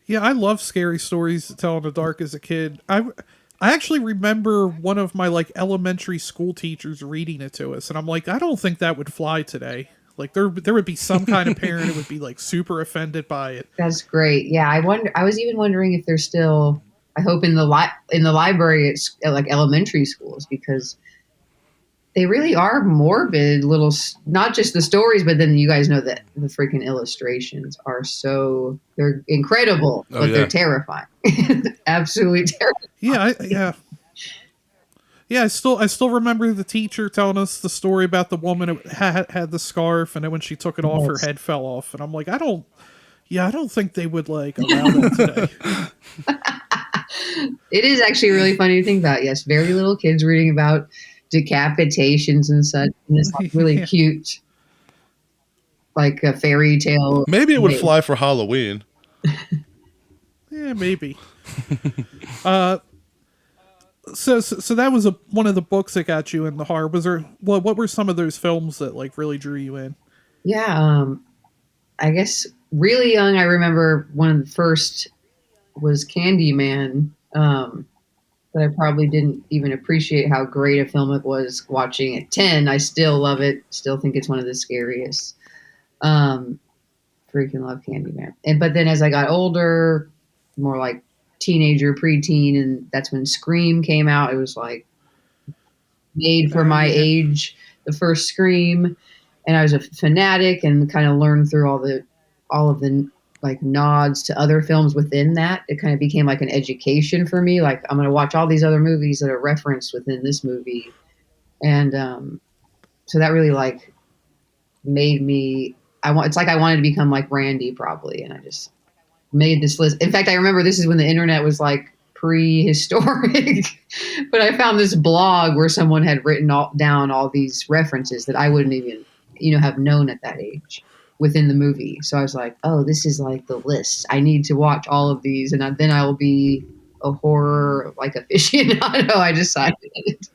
Yeah, I love scary stories to tell in the dark as a kid. I actually remember one of my like elementary school teachers reading it to us, and I'm like, I don't think that would fly today. Like there would be some kind of parent who would be like super offended by it. That's great. Yeah, I was even wondering if there's still. I hope in the library at like elementary schools, because they really are morbid little. Not just the stories, but then you guys know that the freaking illustrations are they're incredible, but they're terrifying. Absolutely terrifying. Yeah, I still remember the teacher telling us the story about the woman who had the scarf, and then when she took it off, her head fell off. And I'm like, I don't think they would like allow that today. It is actually really funny to think about. Yes, very little kids reading about decapitations and such. And it's like really cute, like a fairy tale. Maybe it would fly for Halloween. Yeah, maybe. So that was one of the books that got you in the horror. Was there what were some of those films that like really drew you in? Yeah, I guess really young. I remember one of the first was Candyman. But but I probably didn't even appreciate how great a film it was watching at 10. I still love it. Still think it's one of the scariest. Freaking love Candyman. But then as I got older, more like teenager, preteen, and that's when Scream came out. It was like made for my age, the first Scream, and I was a fanatic and kind of learned through all of the like nods to other films within that. It kind of became like an education for me. Like I'm going to watch all these other movies that are referenced within this movie, and so that really like made me. It's like I wanted to become like Randy probably, and I just made this list. In fact, I remember this is when the internet was like prehistoric, but I found this blog where someone had written down all these references that I wouldn't even, have known at that age within the movie. So I was like, oh, this is like the list. I need to watch all of these, and then I will be a horror like aficionado. I decided.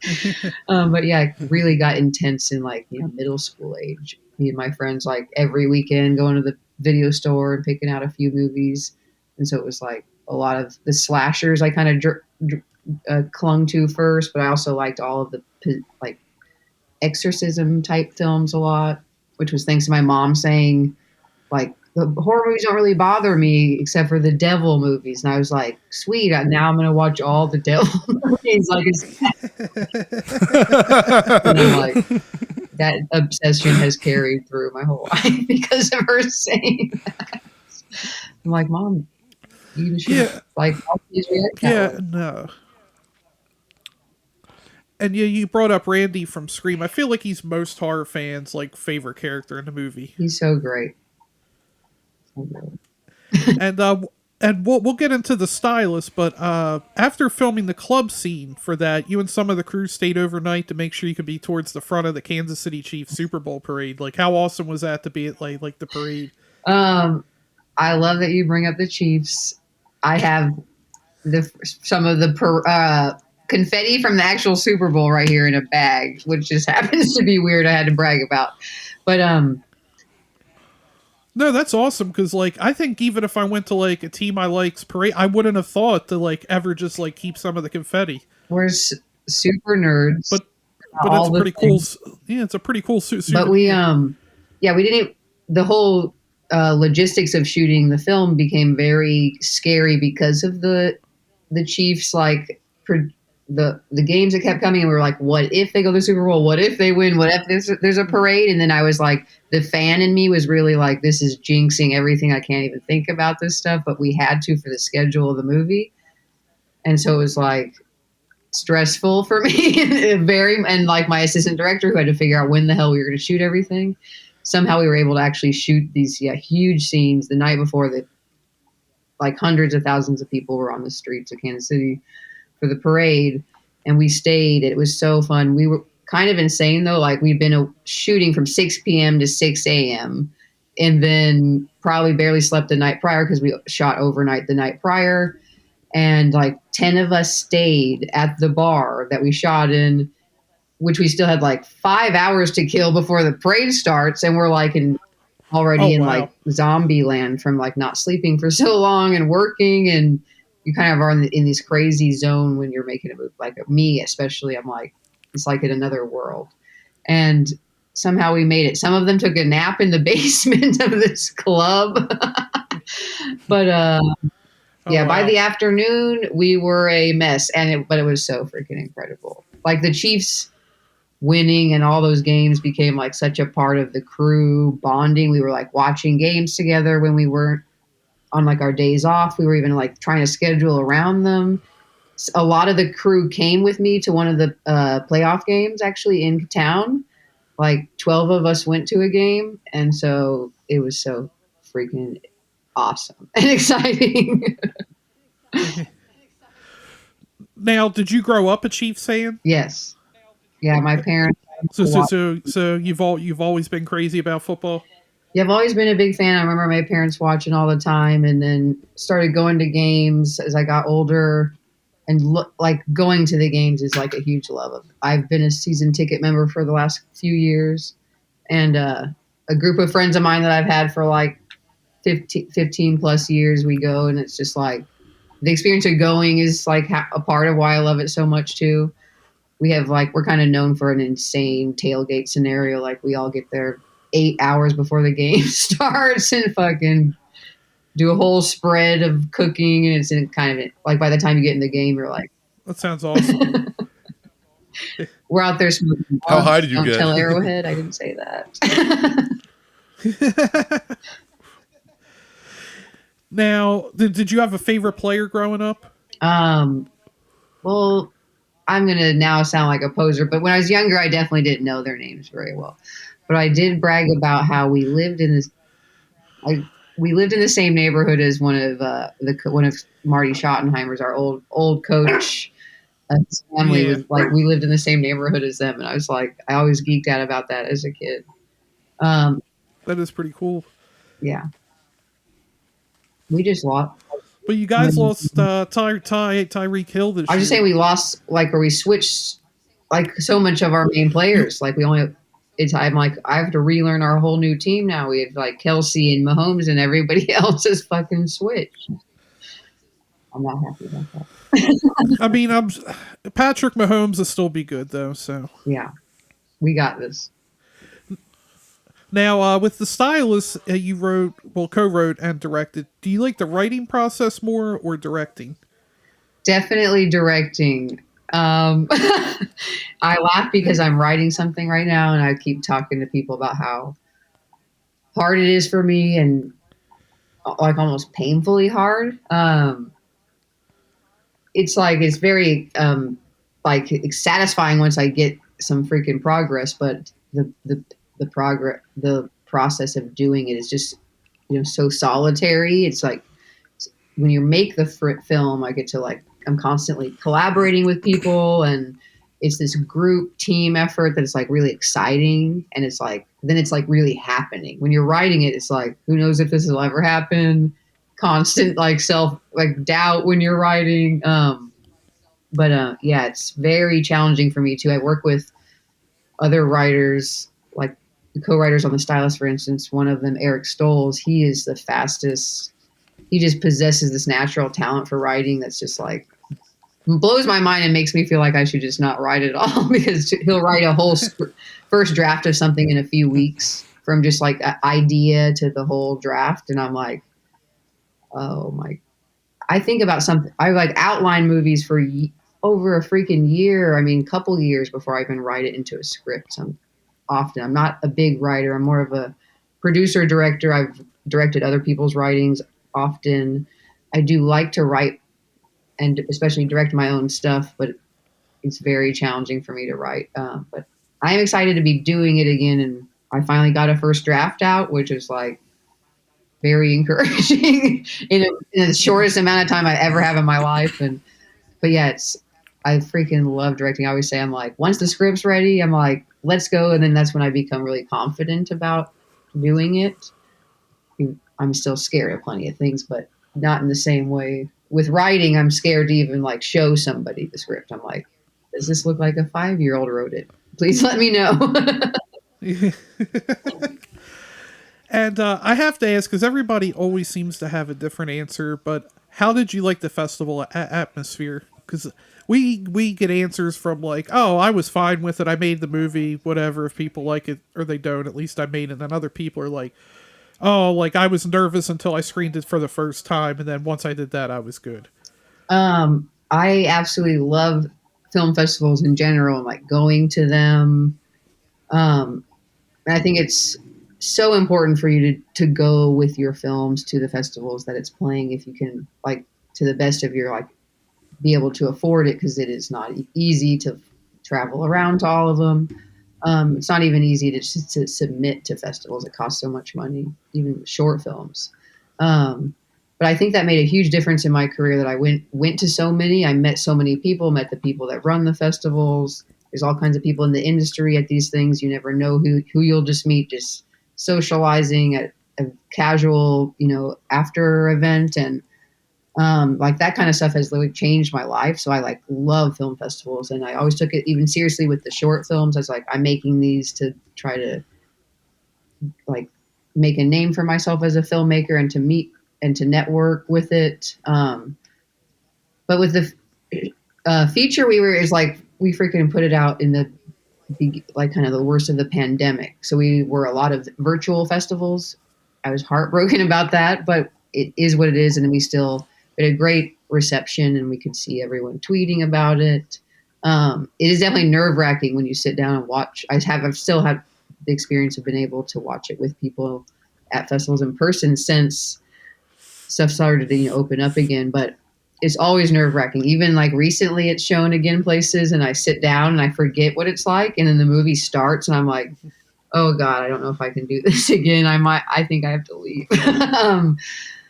But yeah, it really got intense in like middle school age. Me and my friends like every weekend going to the video store and picking out a few movies, and so it was like a lot of the slashers I kind of clung to first, but I also liked all of the like exorcism type films a lot, which was thanks to my mom saying like the horror movies don't really bother me except for the devil movies, and I was like, sweet, now I'm gonna watch all the devil movies. Like, and I'm like, that obsession has carried through my whole life because of her saying that. I'm like, Mom, you should like all these no. And you brought up Randy from Scream. I feel like he's most horror fans' like favorite character in the movie. He's so great. And we'll get into the Stylist, but after filming the club scene for that, you and some of the crew stayed overnight to make sure you could be towards the front of the Kansas City Chiefs Super Bowl parade. Like, how awesome was that to be at like the parade? I love that you bring up the Chiefs. I have some of the confetti from the actual Super Bowl right here in a bag, which just happens to be weird. I had to brag about, but no, that's awesome because like I think even if I went to like a team I like's parade, I wouldn't have thought to like ever just like keep some of the confetti. We're super nerds, but it's a pretty cool. Yeah, it's a pretty cool suit. But we we didn't. The whole logistics of shooting the film became very scary because of the Chiefs like. The games that kept coming, and we were like, what if they go to the Super Bowl? What if they win? What if there's a parade? And then I was like, the fan in me was really like, this is jinxing everything. I can't even think about this stuff, but we had to for the schedule of the movie. And so it was like stressful for me and like my assistant director who had to figure out when the hell we were going to shoot everything. Somehow we were able to actually shoot these huge scenes the night before that, like hundreds of thousands of people were on the streets of Kansas City for the parade, and we stayed. It was so fun. We were kind of insane though. Like we'd been shooting from 6 p.m. to 6 a.m. and then probably barely slept the night prior because we shot overnight the night prior. And like 10 of us stayed at the bar that we shot in, which we still had like 5 hours to kill before the parade starts. And we're like already in like zombie land from like not sleeping for so long and working, and you kind of are in this crazy zone when you're making a movie. Like me, especially, I'm like, it's like in another world. And somehow we made it. Some of them took a nap in the basement of this club. But by the afternoon, we were a mess. But it was so freaking incredible. Like the Chiefs winning and all those games became like such a part of the crew bonding. We were like watching games together when we weren't on like our days off. We were even like trying to schedule around them. A lot of the crew came with me to one of the playoff games actually in town. Like 12 of us went to a game. And so it was so freaking awesome and exciting. Now, did you grow up a Chiefs fan? Yes. Yeah, my parents. So you've always been crazy about football? Yeah, I've always been a big fan. I remember my parents watching all the time, and then started going to games as I got older. And like going to the games is like a huge love. I've been a season ticket member for the last few years, and a group of friends of mine that I've had for like 15 plus years, we go, and it's just like the experience of going is like a part of why I love it so much too. We have like, we're kind of known for an insane tailgate scenario. Like we all get there 8 hours before the game starts and fucking do a whole spread of cooking. And it's in kind of like, by the time you get in the game, you're like, That sounds awesome. we're out there smoking. How high did you Don't get? tell Arrowhead. I didn't say that. Now, did you have a favorite player growing up? Well, I'm going to now sound like a poser, but when I was younger, I definitely didn't know their names very well. But I did brag about how we lived in this. We lived in the same neighborhood as one of Marty Schottenheimer's, our old coach. His family was like, we lived in the same neighborhood as them, and I was like, I always geeked out about that as a kid. That is pretty cool. Yeah, we just lost. But you guys lost Tyreek Hill this year. I was just saying we lost, like, or we switched, like, so much of our main players. Like, we only, I'm like, I have to relearn our whole new team now. We have, like, Kelsey and Mahomes, and everybody else is fucking switched. I'm not happy about that. I mean, Patrick Mahomes will still be good, though, so. Yeah, we got this. Now, with the Stylist, you co-wrote and directed. Do you like the writing process more or directing? Definitely directing. I laugh because I'm writing something right now, and I keep talking to people about how hard it is for me, and like almost painfully hard. It's like it's very like it's satisfying once I get some freaking progress, but the process of doing it is just, you know, so solitary. It's like when you make the film, I get to, like, I'm constantly collaborating with people, and it's this group team effort that is like really exciting, and it's like then it's like really happening. When you're writing it, it's like, who knows if this will ever happen? Constant like doubt when you're writing. But yeah, it's very challenging for me too. I work with other writers, like the co-writers on The Stylist, for instance. One of them, Eric Stolz, he is the fastest. He just possesses this natural talent for writing that's just like blows my mind and makes me feel like I should just not write at all, because he'll write a whole first draft of something in a few weeks, from just like an idea to the whole draft. And I'm like, oh my, I think about something. I like outline movies for over a freaking year. I mean, couple years before I even write it into a script. I'm not a big writer. I'm more of a producer director. I've directed other people's writings often. I do like to write and especially direct my own stuff, but it's very challenging for me to write. But I am excited to be doing it again. And I finally got a first draft out, which is like very encouraging in the shortest amount of time I ever have in my life. But yeah, I freaking love directing. I always say, I'm like, once the script's ready, I'm like, let's go. And then that's when I become really confident about doing it. I'm still scared of plenty of things, but not in the same way. With writing, I'm scared to even like show somebody the script. I'm like, does this look like a 5-year-old wrote it? Please let me know. And I have to ask, because everybody always seems to have a different answer, but how did you like the festival atmosphere? Because we get answers from like, oh, I was fine with it. I made the movie, whatever. If people like it or they don't, at least I made it. And other people are like, oh, like I was nervous until I screened it for the first time. And then once I did that, I was good. I absolutely love film festivals in general and like going to them. And I think it's so important for you to go with your films to the festivals that it's playing, if you can, like, to the best of your, like, be able to afford it, because it is not easy to travel around to all of them. It's not even easy to submit to festivals. It costs so much money, even short films. But I think that made a huge difference in my career, that I went to so many. I met so many people, met the people that run the festivals. There's all kinds of people in the industry at these things. You never know who you'll just meet, just socializing at a casual, after event. And like that kind of stuff has really changed my life. So I like love film festivals, and I always took it even seriously with the short films. I was like, I'm making these to try to like make a name for myself as a filmmaker, and to meet and to network with it. But with the feature, we freaking put it out in the like kind of the worst of the pandemic. So we were a lot of virtual festivals. I was heartbroken about that, but it is what it is, and we had a great reception, and we could see everyone tweeting about it. It is definitely nerve wracking when you sit down and watch. I've still had the experience of being able to watch it with people at festivals in person since stuff started to open up again, but it's always nerve wracking. Even like recently, it's shown again places, and I sit down and I forget what it's like, and then the movie starts, and I'm like, "Oh God, I don't know if I can do this again. I think I have to leave."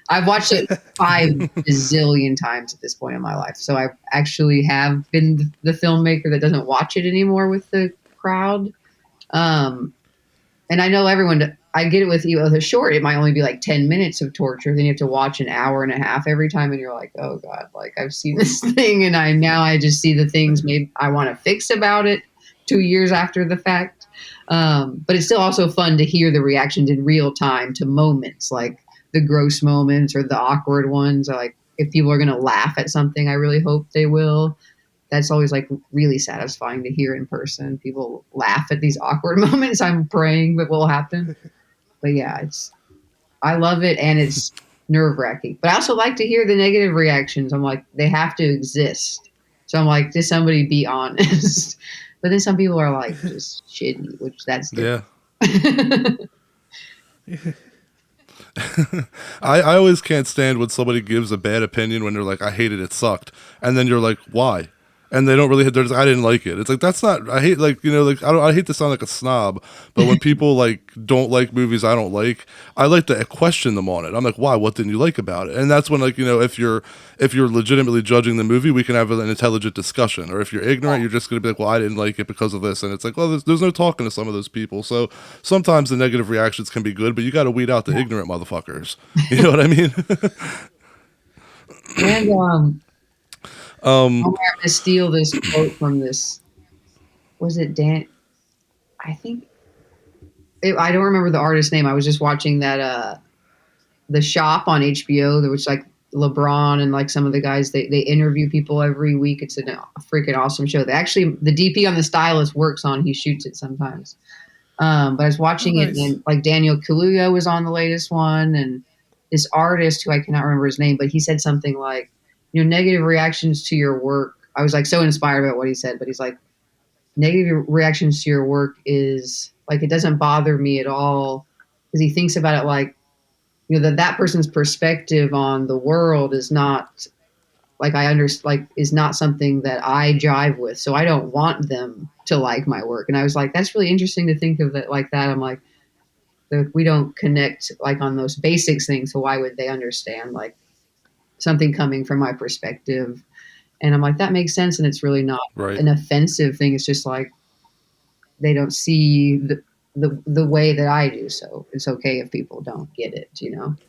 I've watched it 5 bazillion times at this point in my life, so I actually have been the filmmaker that doesn't watch it anymore with the crowd. And I know everyone. I get it with you. With a short, it might only be like 10 minutes of torture. Then you have to watch an hour and a half every time, and you're like, "Oh God!" Like I've seen this thing, and I just see the things maybe I want to fix about it 2 years after the fact. But it's still also fun to hear the reactions in real time to moments, like the gross moments or the awkward ones. Or like if people are going to laugh at something, I really hope they will. That's always like really satisfying to hear in person. People laugh at these awkward moments. I'm praying that will happen. But yeah, I love it, and it's nerve wracking. But I also like to hear the negative reactions. I'm like, they have to exist. So I'm like, just somebody be honest. But then some people are like just shitty, which that's different. Yeah. I always can't stand when somebody gives a bad opinion when they're like, I hated it, sucked. And then you're like, why? And they don't really hit. They're just, I didn't like it. It's like that's not. I hate I hate to sound like a snob, but when people like don't like movies I don't like, I like to question them on it. I'm like, why? What didn't you like about it? And that's when if you're legitimately judging the movie, we can have an intelligent discussion. Or if you're ignorant, you're just gonna be like, well, I didn't like it because of this. And it's like, well, there's no talking to some of those people. So sometimes the negative reactions can be good, but you got to weed out the ignorant motherfuckers. You know what I mean? And I'm going to steal this quote from this. Was it Dan? I think I don't remember the artist's name. I was just watching that The Shop on HBO. There was like LeBron and like some of the guys. They interview people every week. It's a freaking awesome show. The DP on the Stylist works on. He shoots it sometimes. But I was watching it, and like Daniel Kaluuya was on the latest one, and this artist who I cannot remember his name, but he said something like, negative reactions to your work. I was like so inspired by what he said, but he's like, negative reactions to your work is like, it doesn't bother me at all, because he thinks about it like, that person's perspective on the world is not like is not something that I jive with. So I don't want them to like my work. And I was like, that's really interesting to think of it like that. I'm like, we don't connect like on those basics things. So why would they understand like something coming from my perspective? And I'm like, that makes sense. And it's really not an offensive thing. It's just like, they don't see the way that I do. So it's okay if people don't get it,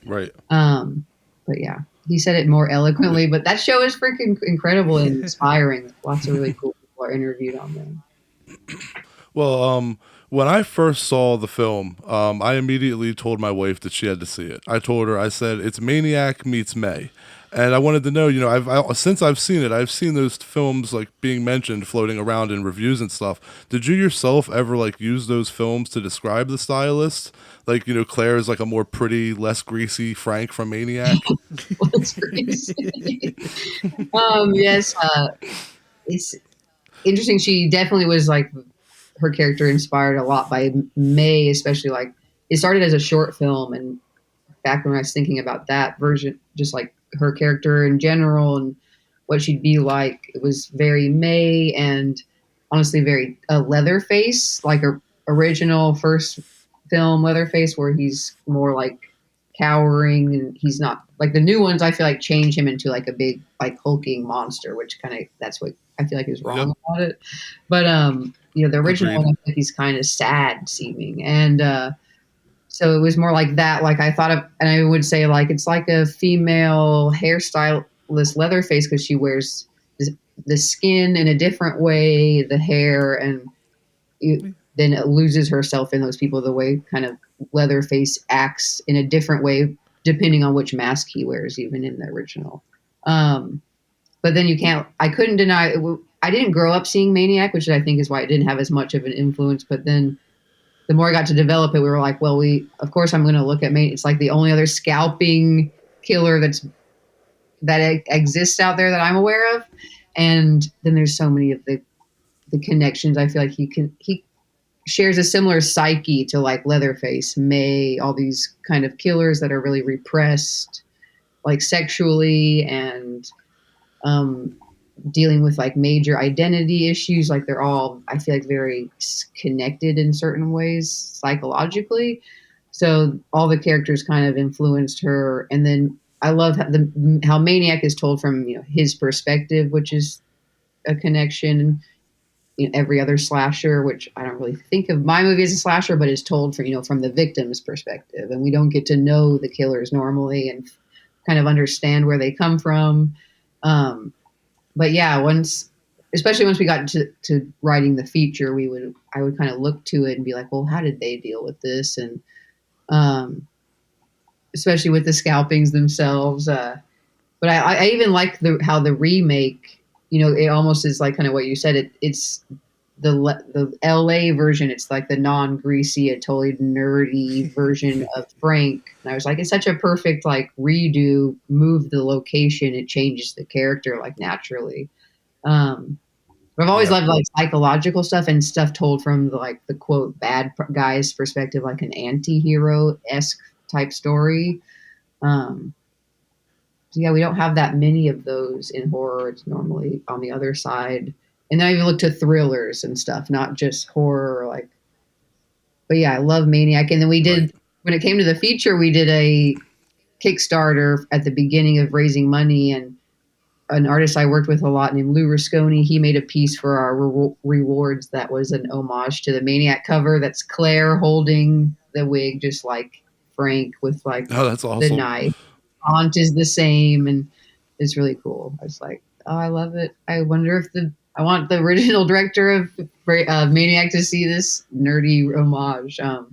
Right. But yeah, he said it more eloquently, but that show is freaking incredible and inspiring. Lots of really cool people are interviewed on there. Well, when I first saw the film, I immediately told my wife that she had to see it. I told her, I said, it's Maniac meets May. And I wanted to know, since I've seen it, I've seen those films like being mentioned floating around in reviews and stuff. Did you yourself ever like use those films to describe the Stylist? Like, Claire is like a more pretty, less greasy Frank from Maniac. Less greasy. Yes. It's interesting. She definitely was like, her character inspired a lot by May, especially like it started as a short film. And back when I was thinking about that version, just like her character in general and what she'd be like, it was very May and honestly very Leatherface, like her original first film Leatherface, where he's more like cowering, and he's not like the new ones. I feel like change him into like a big like hulking monster, which kind of that's what I feel like is wrong about it. But the original one, I think he's kind of sad seeming, and so it was more like that. Like I thought of, and I would say like it's like a female hairstylist Leatherface, because she wears the skin in a different way, the hair, and then it loses herself in those people the way kind of Leatherface acts in a different way depending on which mask he wears, even in the original. but then I couldn't deny I didn't grow up seeing Maniac, which I think is why it didn't have as much of an influence. But then the more I got to develop it, we were like, well, of course I'm going to look at Maniac. It's like the only other scalping killer that exists out there that I'm aware of. And then there's so many of the connections. I feel like he shares a similar psyche to like Leatherface, May, all these kind of killers that are really repressed, like sexually and dealing with like major identity issues. Like they're all, I feel like, very connected in certain ways psychologically. So all the characters kind of influenced her. And then I love how Maniac is told from his perspective, which is a connection. Every other slasher, which I don't really think of my movie as a slasher, but is told from the victim's perspective, and we don't get to know the killers normally and kind of understand where they come from. But yeah, especially once we got to writing the feature, I would kind of look to it and be like, well, how did they deal with this? And especially with the scalpings themselves. But I even like how the remake, it almost is like kind of what you said. It's the LA version. It's like the non-greasy, a totally nerdy version of Frank. And I was like, it's such a perfect like redo, move the location. It changes the character like naturally. But I've always loved like psychological stuff and stuff told from the quote bad guy's perspective, like an anti-hero-esque type story. So yeah, we don't have that many of those in horror. It's normally on the other side. And then I even look to thrillers and stuff, not just horror. But yeah, I love Maniac. And then we did, when it came to the feature, we did a Kickstarter at the beginning of raising money. And an artist I worked with a lot named Lou Rusconi, he made a piece for our rewards that was an homage to the Maniac cover. That's Claire holding the wig, just like Frank with that's awesome. the knife. Font is the same, and it's really cool. I was like, oh, I love it. I wonder if I want the original director of Maniac to see this nerdy homage. And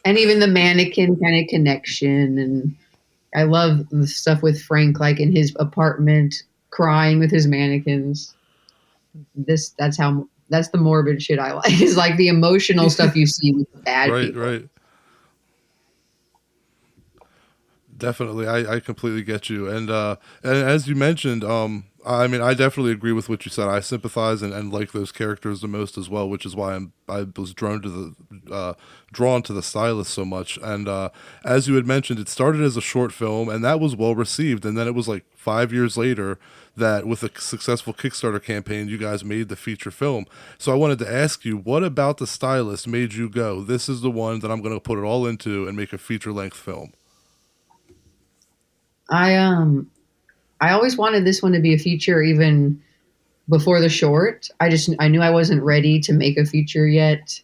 even the mannequin kind of connection. And I love the stuff with Frank, like in his apartment, crying with his mannequins. That's the morbid shit I like. Is like the emotional stuff you see with the bad people. Right. Definitely, I completely get you, and as you mentioned, I mean, I definitely agree with what you said. I sympathize and like those characters the most as well, which is why I was drawn to the Stylist so much. And as you had mentioned, it started as a short film, and that was well received. And then it was like 5 years later that, with a successful Kickstarter campaign, you guys made the feature film. So I wanted to ask you, what about the Stylist made you go, this is the one that I'm going to put it all into and make a feature length film? I always wanted this one to be a feature even before the short. I knew I wasn't ready to make a feature yet.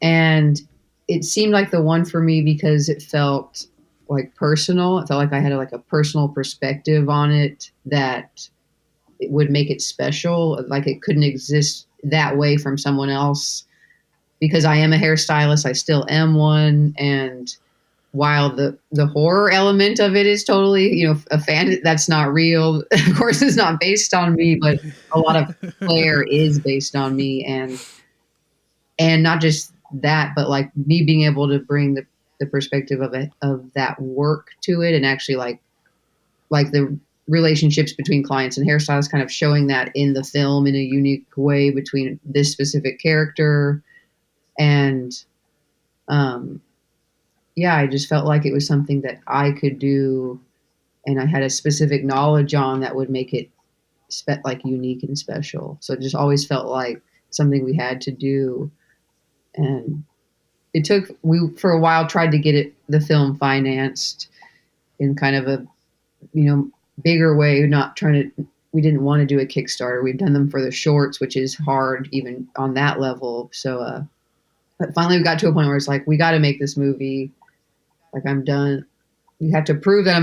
And it seemed like the one for me because it felt like personal. It felt like I had a personal perspective on it that it would make it special. Like it couldn't exist that way from someone else because I am a hairstylist. I still am one. And while the horror element of it is totally, a fan, that's not real. Of course, it's not based on me, but a lot of flair is based on me, and not just that, but like me being able to bring the perspective of that work to it, and actually like the relationships between clients and hairstylists, kind of showing that in the film in a unique way between this specific character, and yeah, I just felt like it was something that I could do, and I had a specific knowledge on that would make it unique and special. So it just always felt like something we had to do. And we for a while tried to get the film financed in kind of a, bigger way, we didn't want to do a Kickstarter. We've done them for the shorts, which is hard even on that level. So, but finally we got to a point where it's like, we got to make this movie. Like, I'm done. You have to prove that I'm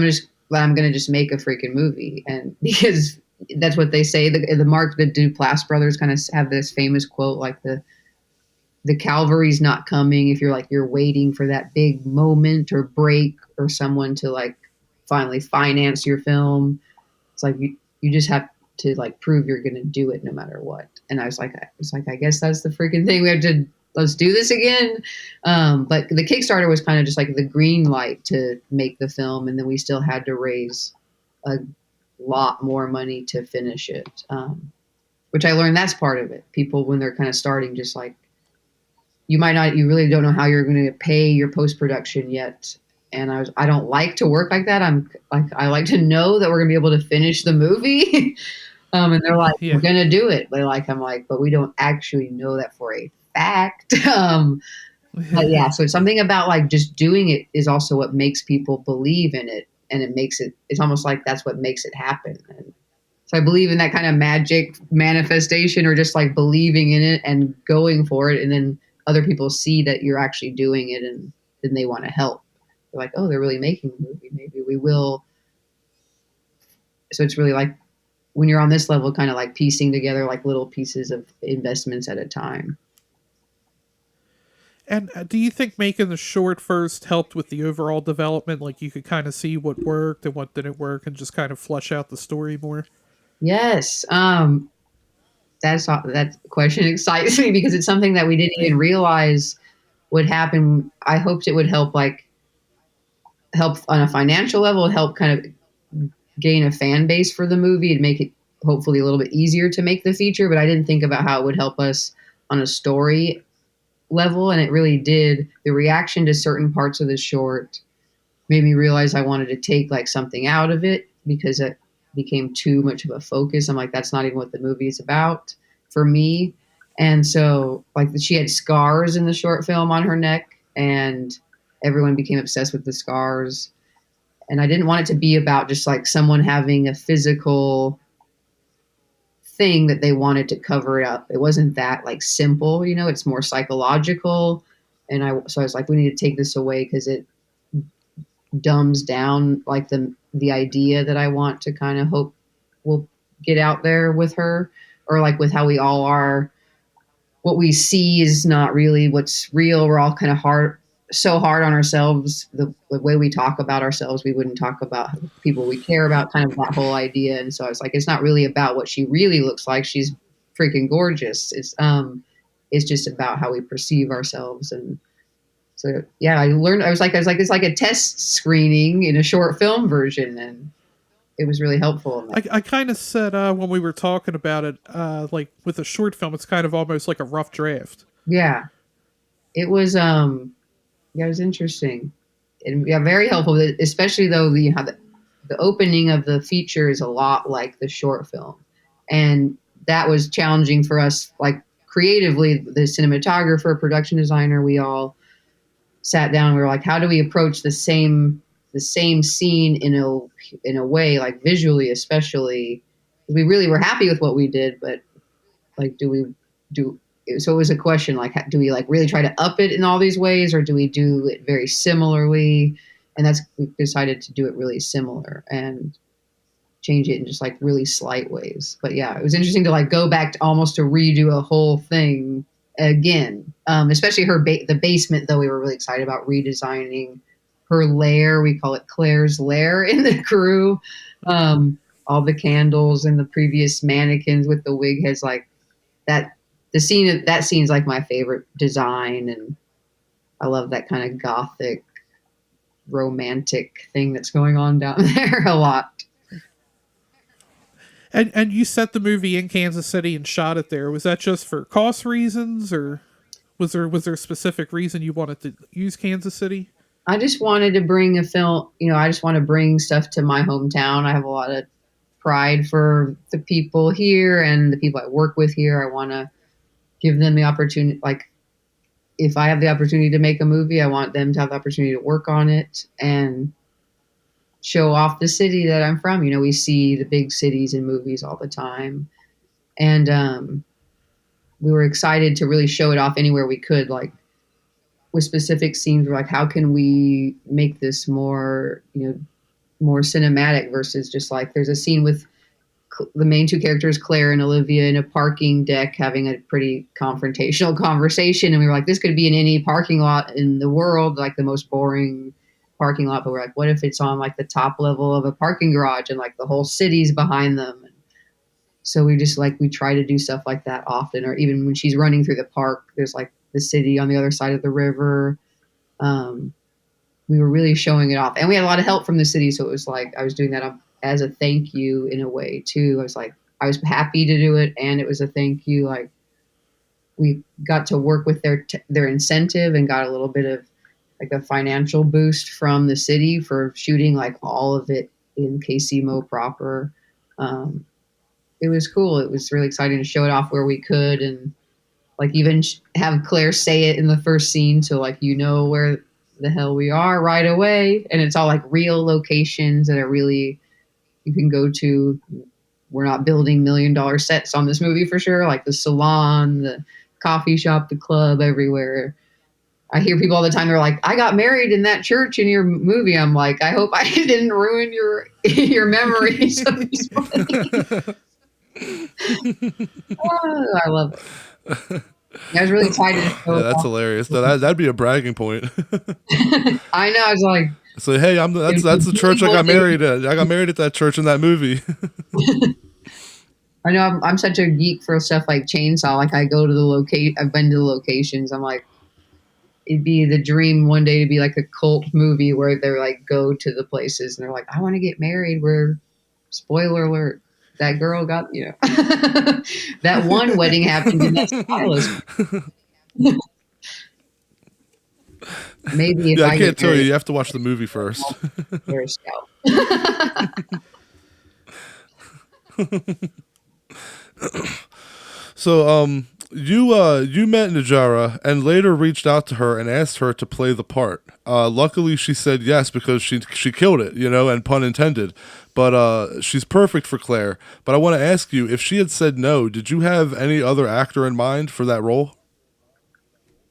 going to just make a freaking movie. And because that's what they say, the Duplass brothers kind of have this famous quote, like the cavalry's not coming if you're waiting for that big moment or break or someone to like finally finance your film. it's like you just have to like prove you're going to do it no matter what. And I was like, I guess that's the freaking thing. We have to, let's do this again. But the Kickstarter was kind of just like the green light to make the film. And then we still had to raise a lot more money to finish it. Which I learned that's part of it. People, when they're kind of starting, just like, you really don't know how you're going to pay your post-production yet. And I don't like to work like that. I like to know that we're going to be able to finish the movie. And they're like, we're going to do it. I'm like, but we don't actually know that for a fact. But yeah, so something about like just doing it is also what makes people believe in it. And it's almost like that's what makes it happen. And so I believe in that kind of magic manifestation, or just like believing in it and going for it. And then other people see that you're actually doing it, and then they want to help. They're like, oh, they're really making a movie. Maybe we will. So it's really like when you're on this level, kind of like piecing together like little pieces of investments at a time. And do you think making the short first helped with the overall development? Like you could kind of see what worked and what didn't work and just kind of flesh out the story more? Yes. That question excites me because it's something that we didn't even realize would happen. I hoped it would help on a financial level, help kind of gain a fan base for the movie and make it hopefully a little bit easier to make the feature. But I didn't think about how it would help us on a story level. And it really did. The reaction to certain parts of the short made me realize I wanted to take like something out of it because it became too much of a focus. I'm like, that's not even what the movie is about for me. And so like she had scars in the short film on her neck, and everyone became obsessed with the scars. And I didn't want it to be about just like someone having a physical thing that they wanted to cover it up. It wasn't that like simple, it's more psychological. And so I was like, we need to take this away because it dumbs down like the idea that I want to kind of hope will get out there with her, or like with how we all are. What we see is not really what's real. We're all kind of so hard on ourselves. The way we talk about ourselves, we wouldn't talk about people we care about, kind of that whole idea. And so I was like, it's not really about what she really looks like. She's freaking gorgeous. It's just about how we perceive ourselves. And so, yeah, I was like, it's like a test screening in a short film version. And it was really helpful. I kind of said when we were talking about it, like with a short film, it's kind of almost like a rough draft. Yeah, it was. It was interesting, and yeah, very helpful. Especially though the opening of the feature is a lot like the short film, and that was challenging for us. Like creatively, the cinematographer, production designer, we all sat down. We were like, how do we approach the same scene in a way, like visually, especially. We really were happy with what we did, but like, so it was a question like, do we like really try to up it in all these ways, or do we do it very similarly? And we decided to do it really similar and change it in just like really slight ways. But yeah, it was interesting to like go back to almost to redo a whole thing again. Especially the basement, though, we were really excited about redesigning her lair. We call it Claire's lair in the crew. All the candles and the previous mannequins with the wig heads, like that. That scene's like my favorite design, and I love that kind of gothic, romantic thing that's going on down there a lot. And you set the movie in Kansas City and shot it there. Was that just for cost reasons, or was there a specific reason you wanted to use Kansas City? I just wanted to bring a film. I just want to bring stuff to my hometown. I have a lot of pride for the people here and the people I work with here. I want to give them the opportunity. Like, if I have the opportunity to make a movie, I want them to have the opportunity to work on it and show off the city that I'm from. We see the big cities in movies all the time. And we were excited to really show it off anywhere we could, like with specific scenes. We're like, how can we make this more, more cinematic versus just like, there's a scene with the main two characters, Claire and Olivia, in a parking deck having a pretty confrontational conversation. And we were like, this could be in any parking lot in the world, like the most boring parking lot, but we're like, what if it's on like the top level of a parking garage and like the whole city's behind them? And so we just like, we try to do stuff like that often, or even when she's running through the park, there's like the city on the other side of the river. We were really showing it off, and we had a lot of help from the city. So it was like, I was doing that as a thank you in a way too. I was like, I was happy to do it, and it was a thank you. Like, we got to work with their incentive and got a little bit of like a financial boost from the city for shooting like all of it in KCMO proper. It was cool. It was really exciting to show it off where we could, and like even have Claire say it in the first scene, so like where the hell we are right away, and it's all like real locations that are really you can go to. We're not building $1 million sets on this movie for sure, like the salon, the coffee shop, the club, everywhere. I hear people all the time, they're like, I got married in that church in your movie. I'm like, I hope I didn't ruin your memories of this movie. Oh, I love it. I was really excited. Yeah, that's hilarious. That'd be a bragging point. I know. I was like, so hey, that's the church I got married at. I got married at that church in that movie. I know I'm such a geek for stuff like Chainsaw. Like I go to the I've been to the locations. I'm like, it'd be the dream one day to be like a cult movie where they're like go to the places and they're like, I want to get married. Where, spoiler alert, that girl got that one wedding happened in that Stylist. Maybe if I can't tell you. You have to watch the movie first. So, you met Najara and later reached out to her and asked her to play the part. Luckily, she said yes because she killed it, and pun intended. But she's perfect for Claire. But I want to ask you, if she had said no, did you have any other actor in mind for that role?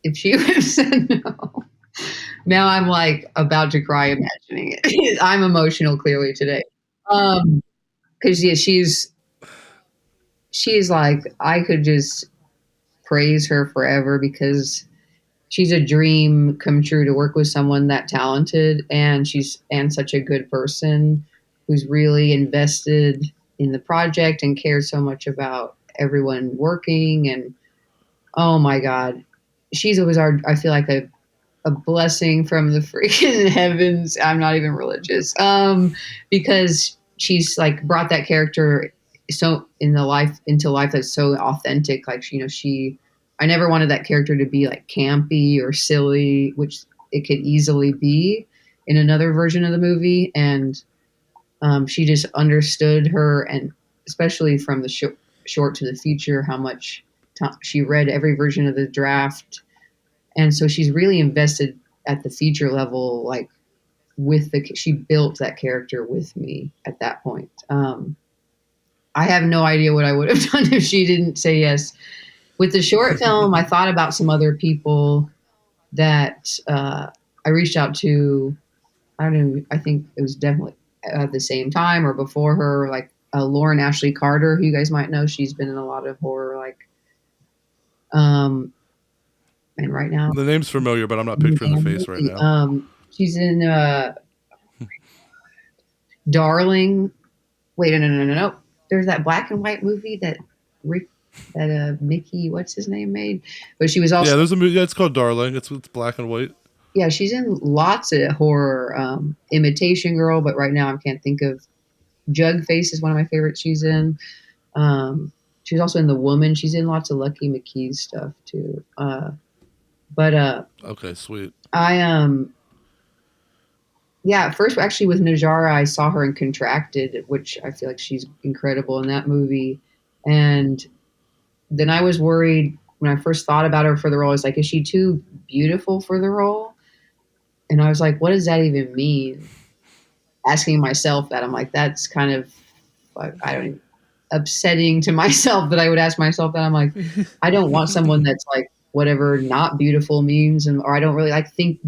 If she would have said no, now I'm like about to cry imagining it. I'm emotional clearly today, because yeah, she's like, I could just praise her forever because she's a dream come true to work with someone that talented, and she's such a good person who's really invested in the project and cares so much about everyone working. And oh my God, she's always I feel like a blessing from the freaking heavens. I'm not even religious, because she's like brought that character so into life that's so authentic. Like, I never wanted that character to be like campy or silly, which it could easily be in another version of the movie. And she just understood her, and especially from the short to the feature, how much she read every version of the draft. And so she's really invested at the feature level, like she built that character with me at that point. I have no idea what I would have done if she didn't say yes. With the short film, I thought about some other people that I reached out to. I don't know. I think it was definitely at the same time or before her, like Lauren Ashley Carter, who you guys might know. She's been in a lot of horror, and right now the name's familiar, but I'm not picturing the face right now. She's in Darling. Wait, no. There's that black and white movie that Mickey, what's his name, made. But she was also there's a movie. Yeah, it's called Darling. It's black and white. Yeah, she's in lots of horror. Imitation Girl, but right now I can't think of. Jug Face is one of my favorites she's in. She's also in The Woman. She's in lots of Lucky McKee's stuff too. Okay, sweet. At first, actually, with Najara, I saw her in Contracted, which I feel like she's incredible in that movie. And then I was worried when I first thought about her for the role. I was like, is she too beautiful for the role? And I was like, what does that even mean? Asking myself that, I'm like, that's kind of, I don't know, upsetting to myself that I would ask myself that. I'm like, I don't want someone that's like whatever not beautiful means, or I don't really think.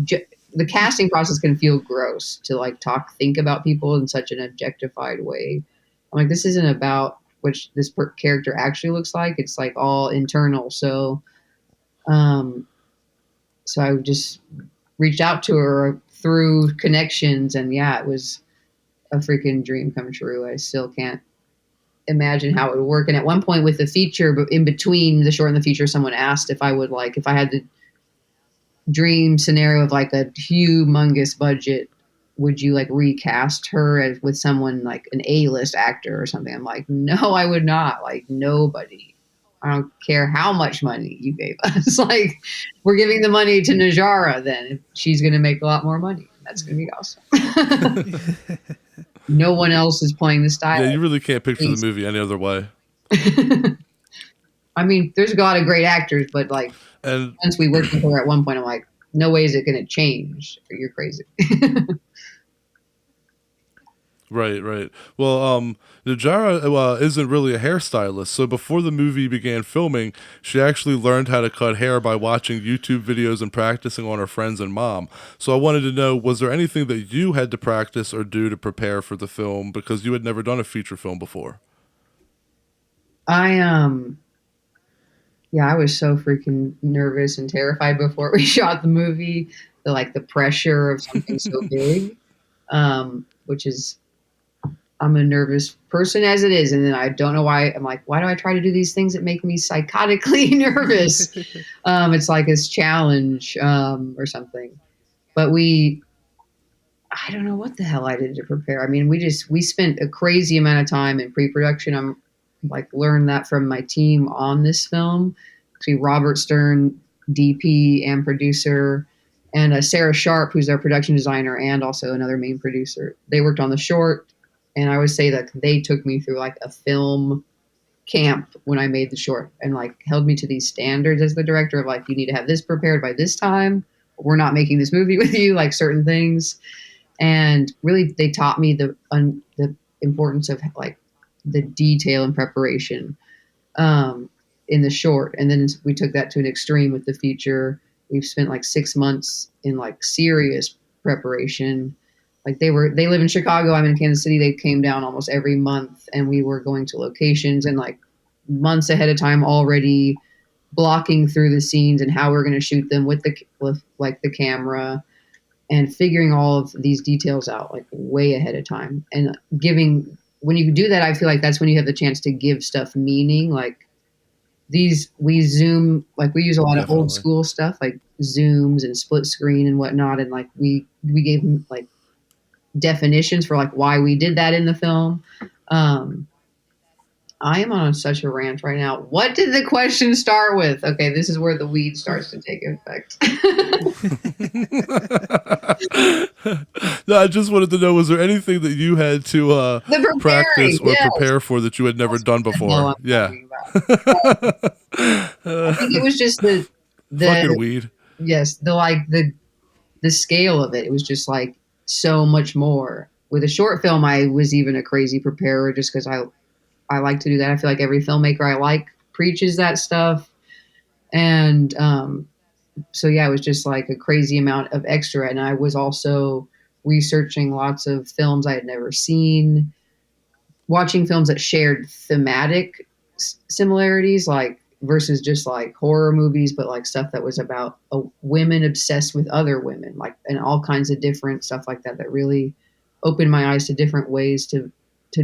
The casting process can feel gross to think about people in such an objectified way. I'm like, this isn't about which this character actually looks like. It's like all internal. So I just reached out to her through connections. And yeah, it was a freaking dream come true. I still can't imagine how it would work. And at one point with the feature, but in between the short and the feature, someone asked if I would like, if I had the dream scenario of like a humongous budget, would you like recast her as with someone like an A-list actor or something? I'm like, no, I would not. Like nobody. I don't care how much money you gave us. Like we're giving the money to Najara, then she's going to make a lot more money. That's going to be awesome. No one else is playing the style. Yeah, you really can't picture the movie any other way. I mean, there's a lot of great actors, but like, and once we worked with her at one point, I'm like, no way is it going to change. You're crazy. Right. Well, Najara isn't really a hairstylist, so before the movie began filming, she actually learned how to cut hair by watching YouTube videos and practicing on her friends and mom. So I wanted to know, was there anything that you had to practice or do to prepare for the film because you had never done a feature film before? Yeah, I was so freaking nervous and terrified before we shot the movie. The pressure of something so big, which is, I'm a nervous person as it is. And then I don't know why. I'm like, why do I try to do these things that make me psychotically nervous? It's like this challenge or something. But I don't know what the hell I did to prepare. I mean, we spent a crazy amount of time in pre-production. I'm like learned that from my team on this film. Actually, Robert Stern, DP and producer, and Sarah Sharp, who's our production designer and also another main producer. They worked on the short. And I would say that they took me through like a film camp when I made the short and like held me to these standards as the director of like, you need to have this prepared by this time. We're not making this movie with you, like certain things. And really they taught me the importance of like the detail and preparation in the short. And then we took that to an extreme with the feature. We've spent like 6 months in like serious preparation. Like they live in Chicago. I'm in Kansas City. They came down almost every month and we were going to locations and like months ahead of time already blocking through the scenes and how we're going to shoot them with the camera and figuring all of these details out like way ahead of time and when you do that, I feel like that's when you have the chance to give stuff meaning. Like we zoom, like we use a lot of old school stuff like zooms and split screen and whatnot. And like we gave them like definitions for like why we did that in the film. I am on such a rant right now. What did the question start with? Okay, this is where the weed starts to take effect. No, I just wanted to know, was there anything that you had to practice or prepare for that you had never done before? Yeah. I think it was just the fucking weed. Yes, the scale of it. It was just like so much more. With a short film, I was even a crazy preparer just because I like to do that. I feel like every filmmaker I like preaches that stuff. And so, yeah, it was just like a crazy amount of extra. And I was also researching lots of films I had never seen, watching films that shared thematic similarities, like versus just like horror movies, but like stuff that was about women obsessed with other women, like, and all kinds of different stuff like that, that really opened my eyes to different ways to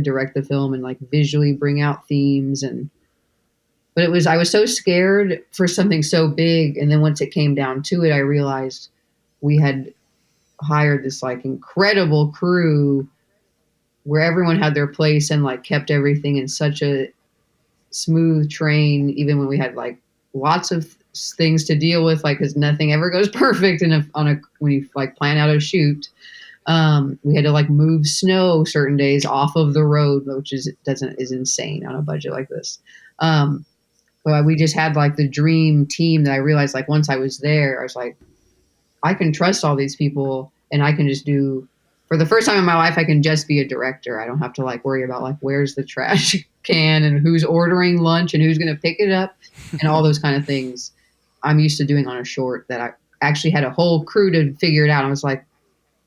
direct the film and like visually bring out themes. But I was so scared for something so big. And then once it came down to it, I realized we had hired this like incredible crew where everyone had their place and like kept everything in such a smooth train, even when we had like lots of things to deal with, like, cause nothing ever goes perfect when you like plan out a shoot. We had to like move snow certain days off of the road, which is insane on a budget like this. But we just had like the dream team that I realized like once I was there, I was like, I can trust all these people and I can just for the first time in my life, I can just be a director. I don't have to like worry about like, where's the trash can and who's ordering lunch and who's going to pick it up and all those kind of things I'm used to doing on a short that I actually had a whole crew to figure it out. I was like,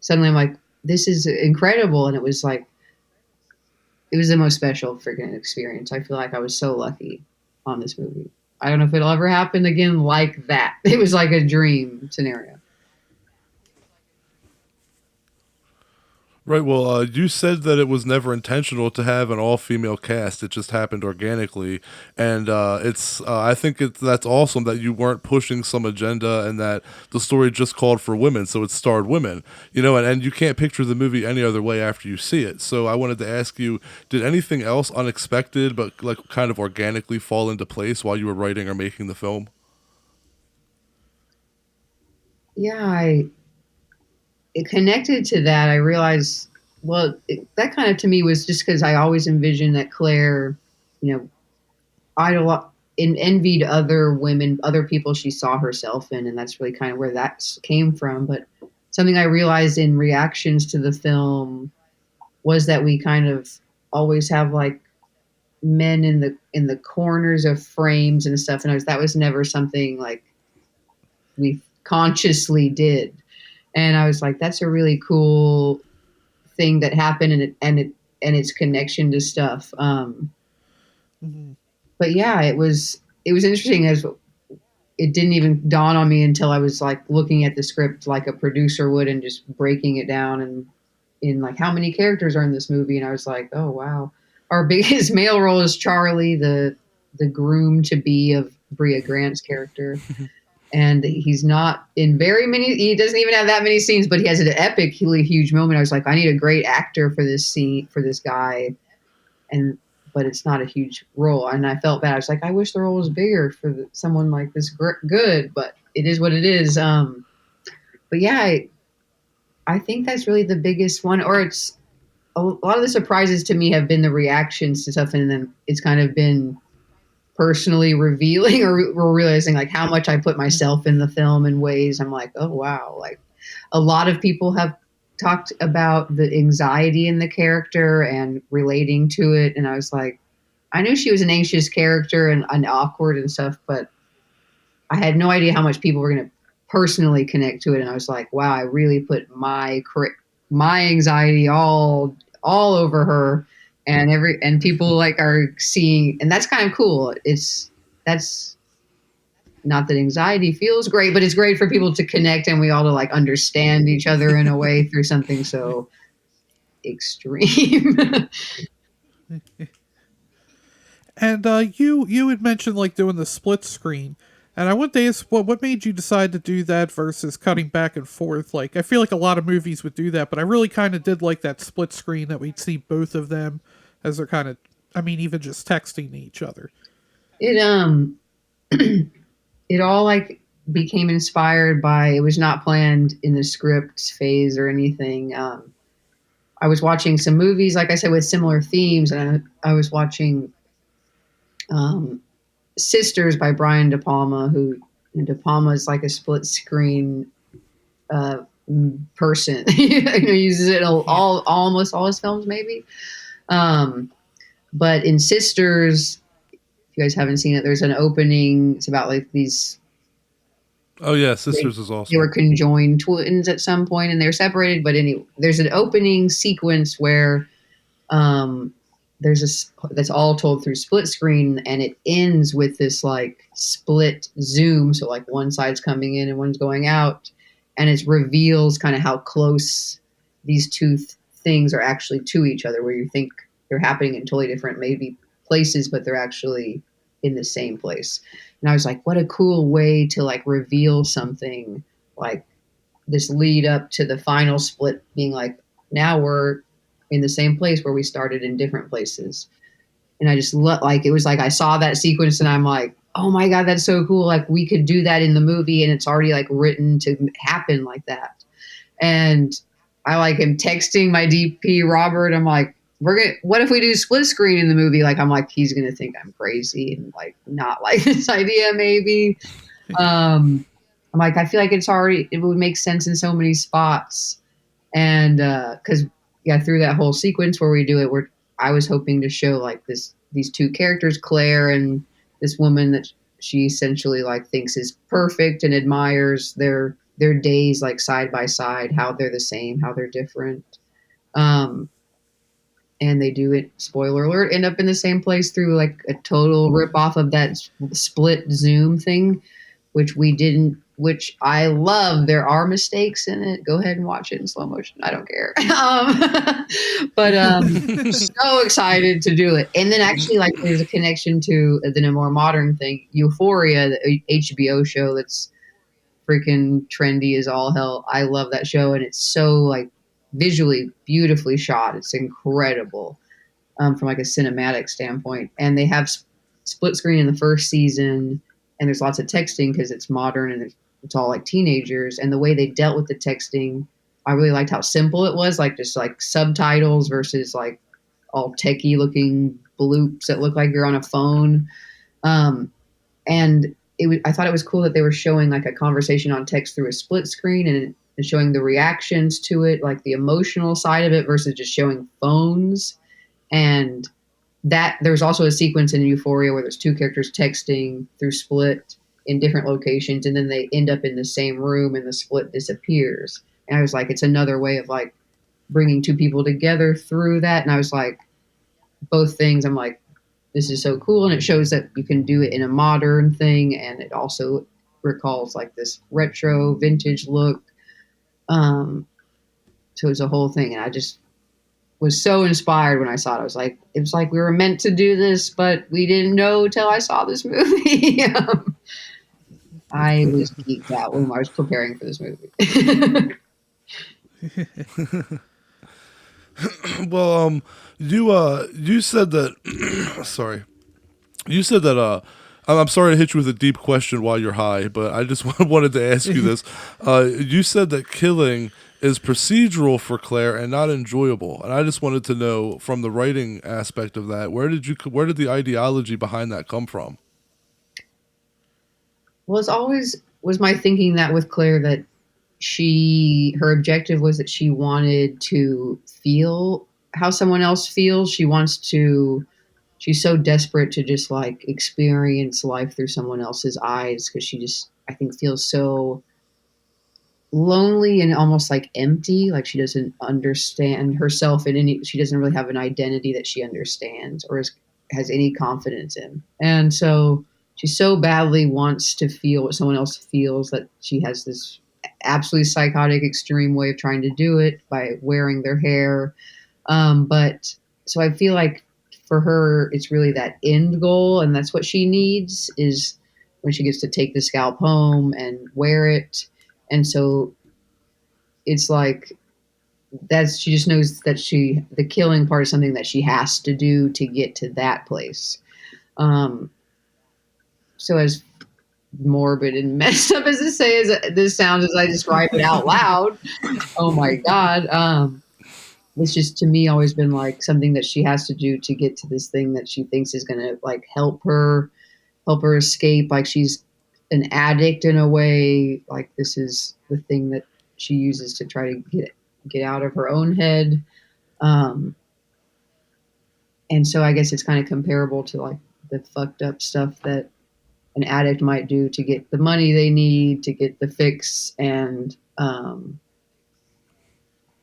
suddenly I'm like, this is incredible. And it was the most special freaking experience. I feel like I was so lucky on this movie. I don't know if it'll ever happen again like that. It was like a dream scenario. Right. Well, you said that it was never intentional to have an all-female cast. It just happened organically, and it's. I think that's awesome that you weren't pushing some agenda and that the story just called for women, so it starred women. And you can't picture the movie any other way after you see it. So I wanted to ask you, did anything else unexpected but like kind of organically fall into place while you were writing or making the film? Yeah, it connected to that. I realized, well, that kind of to me was just because I always envisioned that Claire, you know, envied other women, other people she saw herself in, and that's really kind of where that came from. But something I realized in reactions to the film was that we kind of always have like men in the corners of frames and stuff, and that was never something like we consciously did. And I was like, that's a really cool thing that happened, and its connection to stuff. Mm-hmm. But yeah, it was interesting as it didn't even dawn on me until I was like looking at the script like a producer would and just breaking it down and in like how many characters are in this movie, and I was like, oh wow, our biggest male role is Charlie, the groom to be of Bria Grant's character. And he's not in very many, he doesn't even have that many scenes, but he has an epically huge moment. I was like, I need a great actor for this scene, for this guy. And but it's not a huge role, and I felt bad. I was like, I wish the role was bigger for someone like this good, but it is what it is. But yeah, I think that's really the biggest one. Or it's a lot of the surprises to me have been the reactions to stuff, and then it's kind of been personally revealing or realizing like how much I put myself in the film in ways I'm like, oh wow, like a lot of people have talked about the anxiety in the character and relating to it, and I was like, I knew she was an anxious character and awkward and stuff, but I had no idea how much people were going to personally connect to it, and I was like, wow, I really put my anxiety all over her, and people like are seeing, and that's kind of cool. That's not that anxiety feels great, but it's great for people to connect and we all to like understand each other in a way through something so extreme. And you had mentioned like doing the split screen, and I wanted to ask what made you decide to do that versus cutting back and forth. Like I feel like a lot of movies would do that, but I really kind of did like that split screen that we'd see both of them as they're kind of, I mean, even just texting to each other. It it all like became inspired by, it was not planned in the script phase or anything. I was watching some movies, like I said, with similar themes, and I was watching um, Sisters by Brian De Palma, who De Palma is like a split screen uh, person. Uses it almost all his films, maybe. Um, but in Sisters, if you guys haven't seen it, there's an opening. It's about like these. Oh yeah, Sisters is They awesome. were conjoined twins at some point, and they're separated. But anyway, there's an opening sequence where um, that's all told through split screen, and it ends with this like split zoom. So like one side's coming in and one's going out, and it reveals kind of how close these two things are actually to each other. Where you think they're happening in totally different maybe places, but they're actually in the same place. And I was like, what a cool way to like reveal something like this lead up to the final split being like, now we're in the same place where we started in different places. And I just like, it was like I saw that sequence and I'm like, oh my God, that's so cool. Like we could do that in the movie and it's already like written to happen like that. And I like am texting my DP Robert. I'm like, what if we do split screen in the movie? Like, I'm like, he's going to think I'm crazy and like not like this idea maybe. I'm like, I feel like it would make sense in so many spots. And because yeah, through that whole sequence where we do it, I was hoping to show like these two characters, Claire and this woman that she essentially like thinks is perfect and admires their days like side by side, how they're the same, how they're different. Um, and they do it, spoiler alert, end up in the same place through like a total rip off of that split Zoom thing, which we didn't which I love. There are mistakes in it. Go ahead and watch it in slow motion. I don't care. But so excited to do it. And then actually, like, there's a connection to then a more modern thing, Euphoria, the HBO show that's freaking trendy as all hell. I love that show, and it's so like visually beautifully shot. It's incredible from like a cinematic standpoint. And they have split screen in the first season, and there's lots of texting because it's modern and it's all like teenagers. And the way they dealt with the texting, I really liked how simple it was, like just like subtitles versus like all techie looking bloops that look like you're on a phone. And I thought it was cool that they were showing like a conversation on text through a split screen and showing the reactions to it, like the emotional side of it versus just showing phones. And that there's also a sequence in Euphoria where there's two characters texting through split in different locations, and then they end up in the same room and the split disappears. And I was like, it's another way of like bringing two people together through that. And I was like, both things, I'm like, this is so cool. And it shows that you can do it in a modern thing. And it also recalls like this retro vintage look. So it's a whole thing. And I just was so inspired when I saw it. I was like, it was like we were meant to do this, but we didn't know till I saw this movie. I was geeked out when I was preparing for this movie. Well, you said that. Sorry, you said that. I'm sorry to hit you with a deep question while you're high, but I just wanted to ask you this. You said that killing is procedural for Claire and not enjoyable, and I just wanted to know from the writing aspect of that, where did the ideology behind that come from? Well, it's always was my thinking that with Claire that her objective was that she wanted to feel how someone else feels. She's so desperate to just like experience life through someone else's eyes because she just, I think, feels so lonely and almost like empty. Like she doesn't understand herself she doesn't really have an identity that she understands or has any confidence in. And so she so badly wants to feel what someone else feels that she has this absolutely psychotic, extreme way of trying to do it by wearing their hair. But so I feel like for her, it's really that end goal, and that's what she needs is when she gets to take the scalp home and wear it. And so it's like she just knows that the killing part is something that she has to do to get to that place. So as morbid and messed up as this sounds as I describe it out loud, oh my God. It's just to me always been like something that she has to do to get to this thing that she thinks is going to like help her escape. Like she's an addict in a way. Like this is the thing that she uses to try to get out of her own head. And so I guess it's kind of comparable to like the fucked up stuff that an addict might do to get the money they need to get the fix. And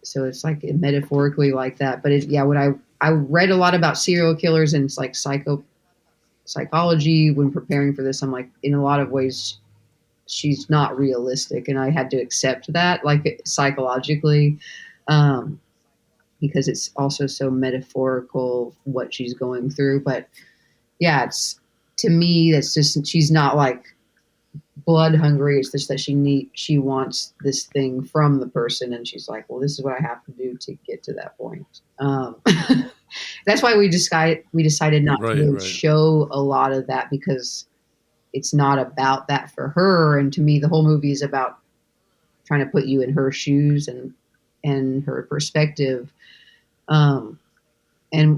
so it's like metaphorically like that. But what I read a lot about serial killers and it's like psychology when preparing for this. I'm like, in a lot of ways, she's not realistic. And I had to accept that, like psychologically, because it's also so metaphorical what she's going through. But yeah, it's, to me, that's just, she's not like blood hungry. It's just that she wants this thing from the person, and she's like, well, this is what I have to do to get to that point. That's why we decided not to show a lot of that, because it's not about that for her. And to me, the whole movie is about trying to put you in her shoes and her perspective. And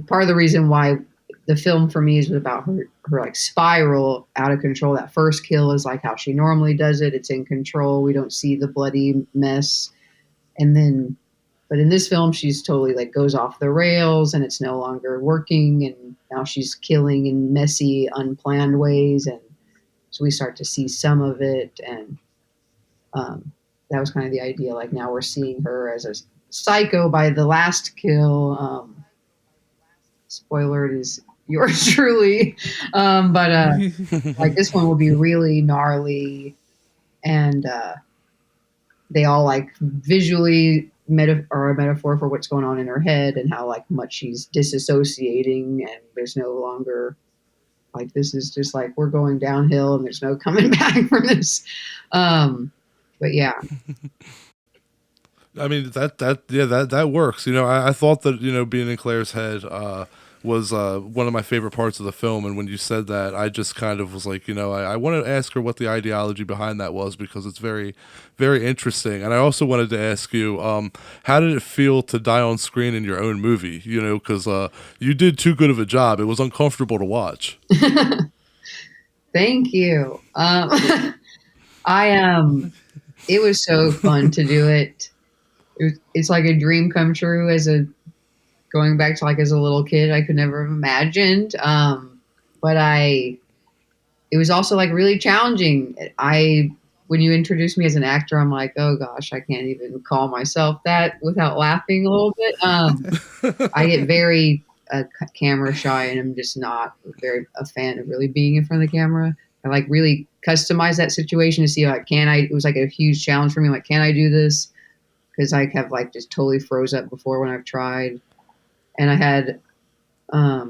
part of the reason why the film for me is about her like spiral out of control. That first kill is like how she normally does it. It's in control. We don't see the bloody mess. And then, but in this film, she's totally like goes off the rails and it's no longer working. And now she's killing in messy, unplanned ways. And so we start to see some of it. And that was kind of the idea. Like now we're seeing her as a psycho by the last kill. Spoiler, it is yours truly. But like this one will be really gnarly and they all like visually are a metaphor for what's going on in her head and how like much she's disassociating, and there's no longer like this is just like we're going downhill and there's no coming back from this. But yeah. I mean that works. I thought that being in Claire's head was one of my favorite parts of the film, and when you said that, I just kind of was like, I want to ask her what the ideology behind that was, because it's very, very interesting. And I also wanted to ask you, how did it feel to die on screen in your own movie? Because you did too good of a job. It was uncomfortable to watch. Thank you. It was so fun to do it. It's like a dream come true going back to like as a little kid. I could never have imagined. But it was also like really challenging. When you introduced me as an actor, I'm like, oh gosh, I can't even call myself that without laughing a little bit. I get very camera shy, and I'm just not very a fan of really being in front of the camera. I like really customize that situation to see like, it was like a huge challenge for me. Like, can I do this? Because I have like just totally froze up before when I've tried. And I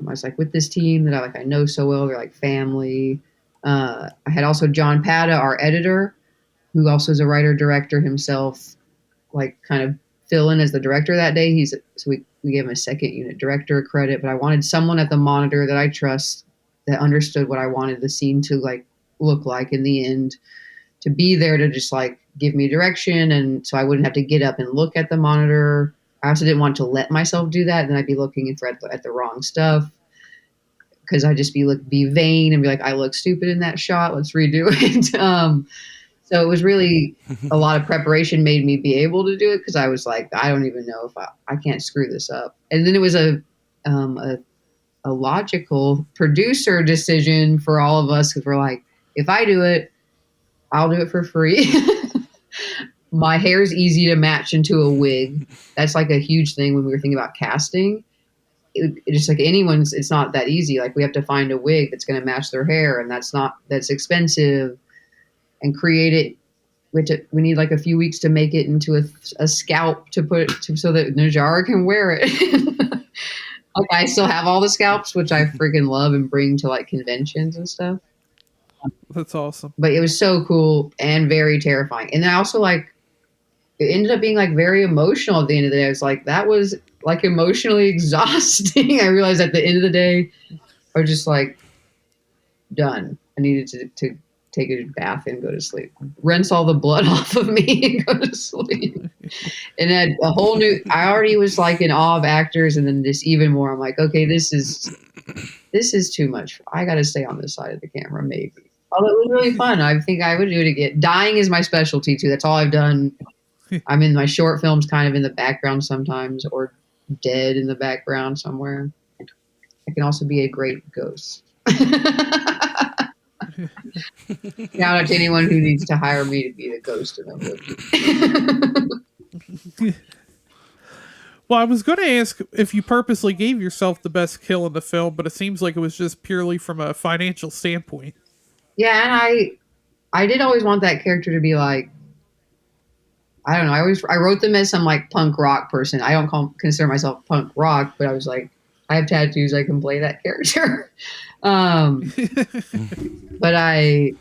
was like with this team that I know so well. They're like family. I had also John Pata, our editor, who also is a writer director himself, like kind of fill in as the director that day. So we gave him a second unit director credit, but I wanted someone at the monitor that I trust, that understood what I wanted the scene to like look like in the end, to be there to just like give me direction, and so I wouldn't have to get up and look at the monitor. I also didn't want to let myself do that, then I'd be looking at the wrong stuff, because I'd just be vain and be like, I look stupid in that shot, let's redo it. So it was really a lot of preparation made me be able to do it, because I was like, I don't even know if I can't screw this up. And then it was a logical producer decision for all of us, because we're like, if I do it, I'll do it for free. My hair's easy to match into a wig. That's like a huge thing when we were thinking about casting. It's like it's not that easy. Like, we have to find a wig that's going to match their hair, and that's expensive, and create it. We need like a few weeks to make it into a scalp to put so that Najara can wear it. Like, I still have all the scalps, which I freaking love and bring to like conventions and stuff. That's awesome. But it was so cool and very terrifying. And then I also it ended up being like very emotional at the end of the day. I was like, that was like emotionally exhausting. I realized at the end of the day, I was just like done. I needed to take a bath and go to sleep, rinse all the blood off of me and go to sleep. And then a whole new, I already was like in awe of actors, and then just even more, I'm like, okay, this is too much. I got to stay on this side of the camera, maybe. Although it was really fun. I think I would do it again. Dying is my specialty too. That's all I've done. I'm in my short films kind of in the background sometimes, or dead in the background somewhere. I can also be a great ghost. Shout out to anyone who needs to hire me to be the ghost in a movie. Well, I was going to ask if you purposely gave yourself the best kill in the film, but it seems like it was just purely from a financial standpoint. Yeah, and I did always want that character to be like, I don't know. I wrote them as some like punk rock person. I don't consider myself punk rock, but I was like, I have tattoos. I can play that character. But and I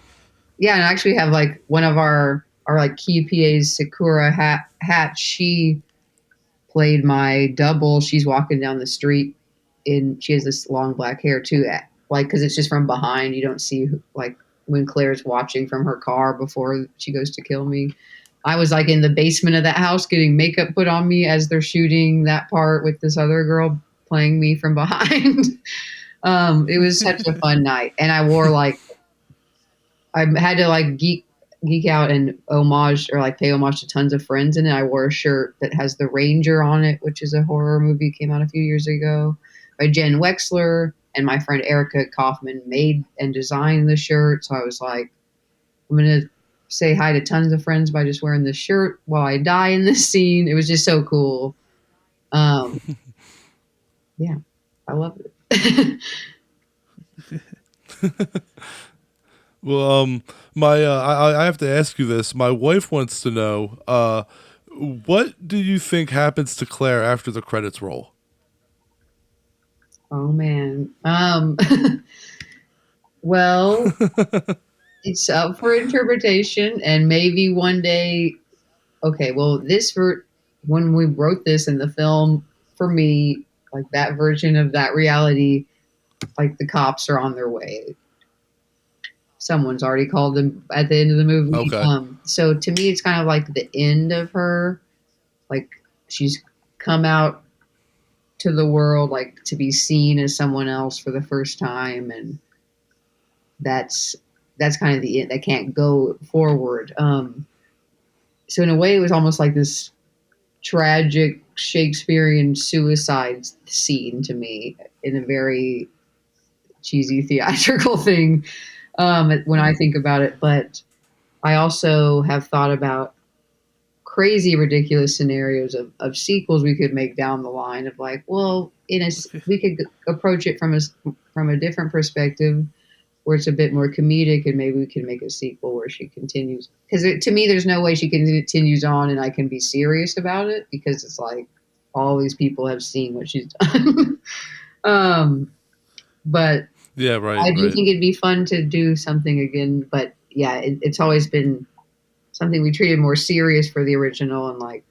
actually have like one of our like key PAs, Sakura Hat. She played my double. She's walking down the street she has this long black hair too. Like, cause it's just from behind. You don't see like when Claire's watching from her car before she goes to kill me. I was like in the basement of that house getting makeup put on me as they're shooting that part with this other girl playing me from behind. It was such a fun night. And I wore like, I had to like geek out and pay homage to tons of friends. And I wore a shirt that has The Ranger on it, which is a horror movie, came out a few years ago by Jen Wexler. And my friend Erica Kaufman made and designed the shirt. So I was like, I'm going to say hi to tons of friends by just wearing this shirt while I die in this scene. It was just so cool. Yeah, I loved it. Well, my I have to ask you this. My wife wants to know, what do you think happens to Claire after the credits roll? Oh man. Well, it's up for interpretation, and maybe one day. Okay, well, when we wrote this in the film, for me, like that version of that reality, like the cops are on their way. Someone's already called them at the end of the movie. Okay. So to me, it's kind of like the end of her. Like she's come out to the world, like to be seen as someone else for the first time, and that's kind of the end. That can't go forward. So in a way, it was almost like this tragic Shakespearean suicide scene to me, in a very cheesy theatrical thing, when I think about it. But I also have thought about crazy, ridiculous scenarios of sequels we could make down the line of like, well, we could approach it from a different perspective where it's a bit more comedic, and maybe we can make a sequel where she continues. Because to me, there's no way she continues on and I can be serious about it, because it's like all these people have seen what she's done. But Yeah, right. I do right. think it'd be fun to do something again. But yeah, it's always been something we treated more serious for the original, and like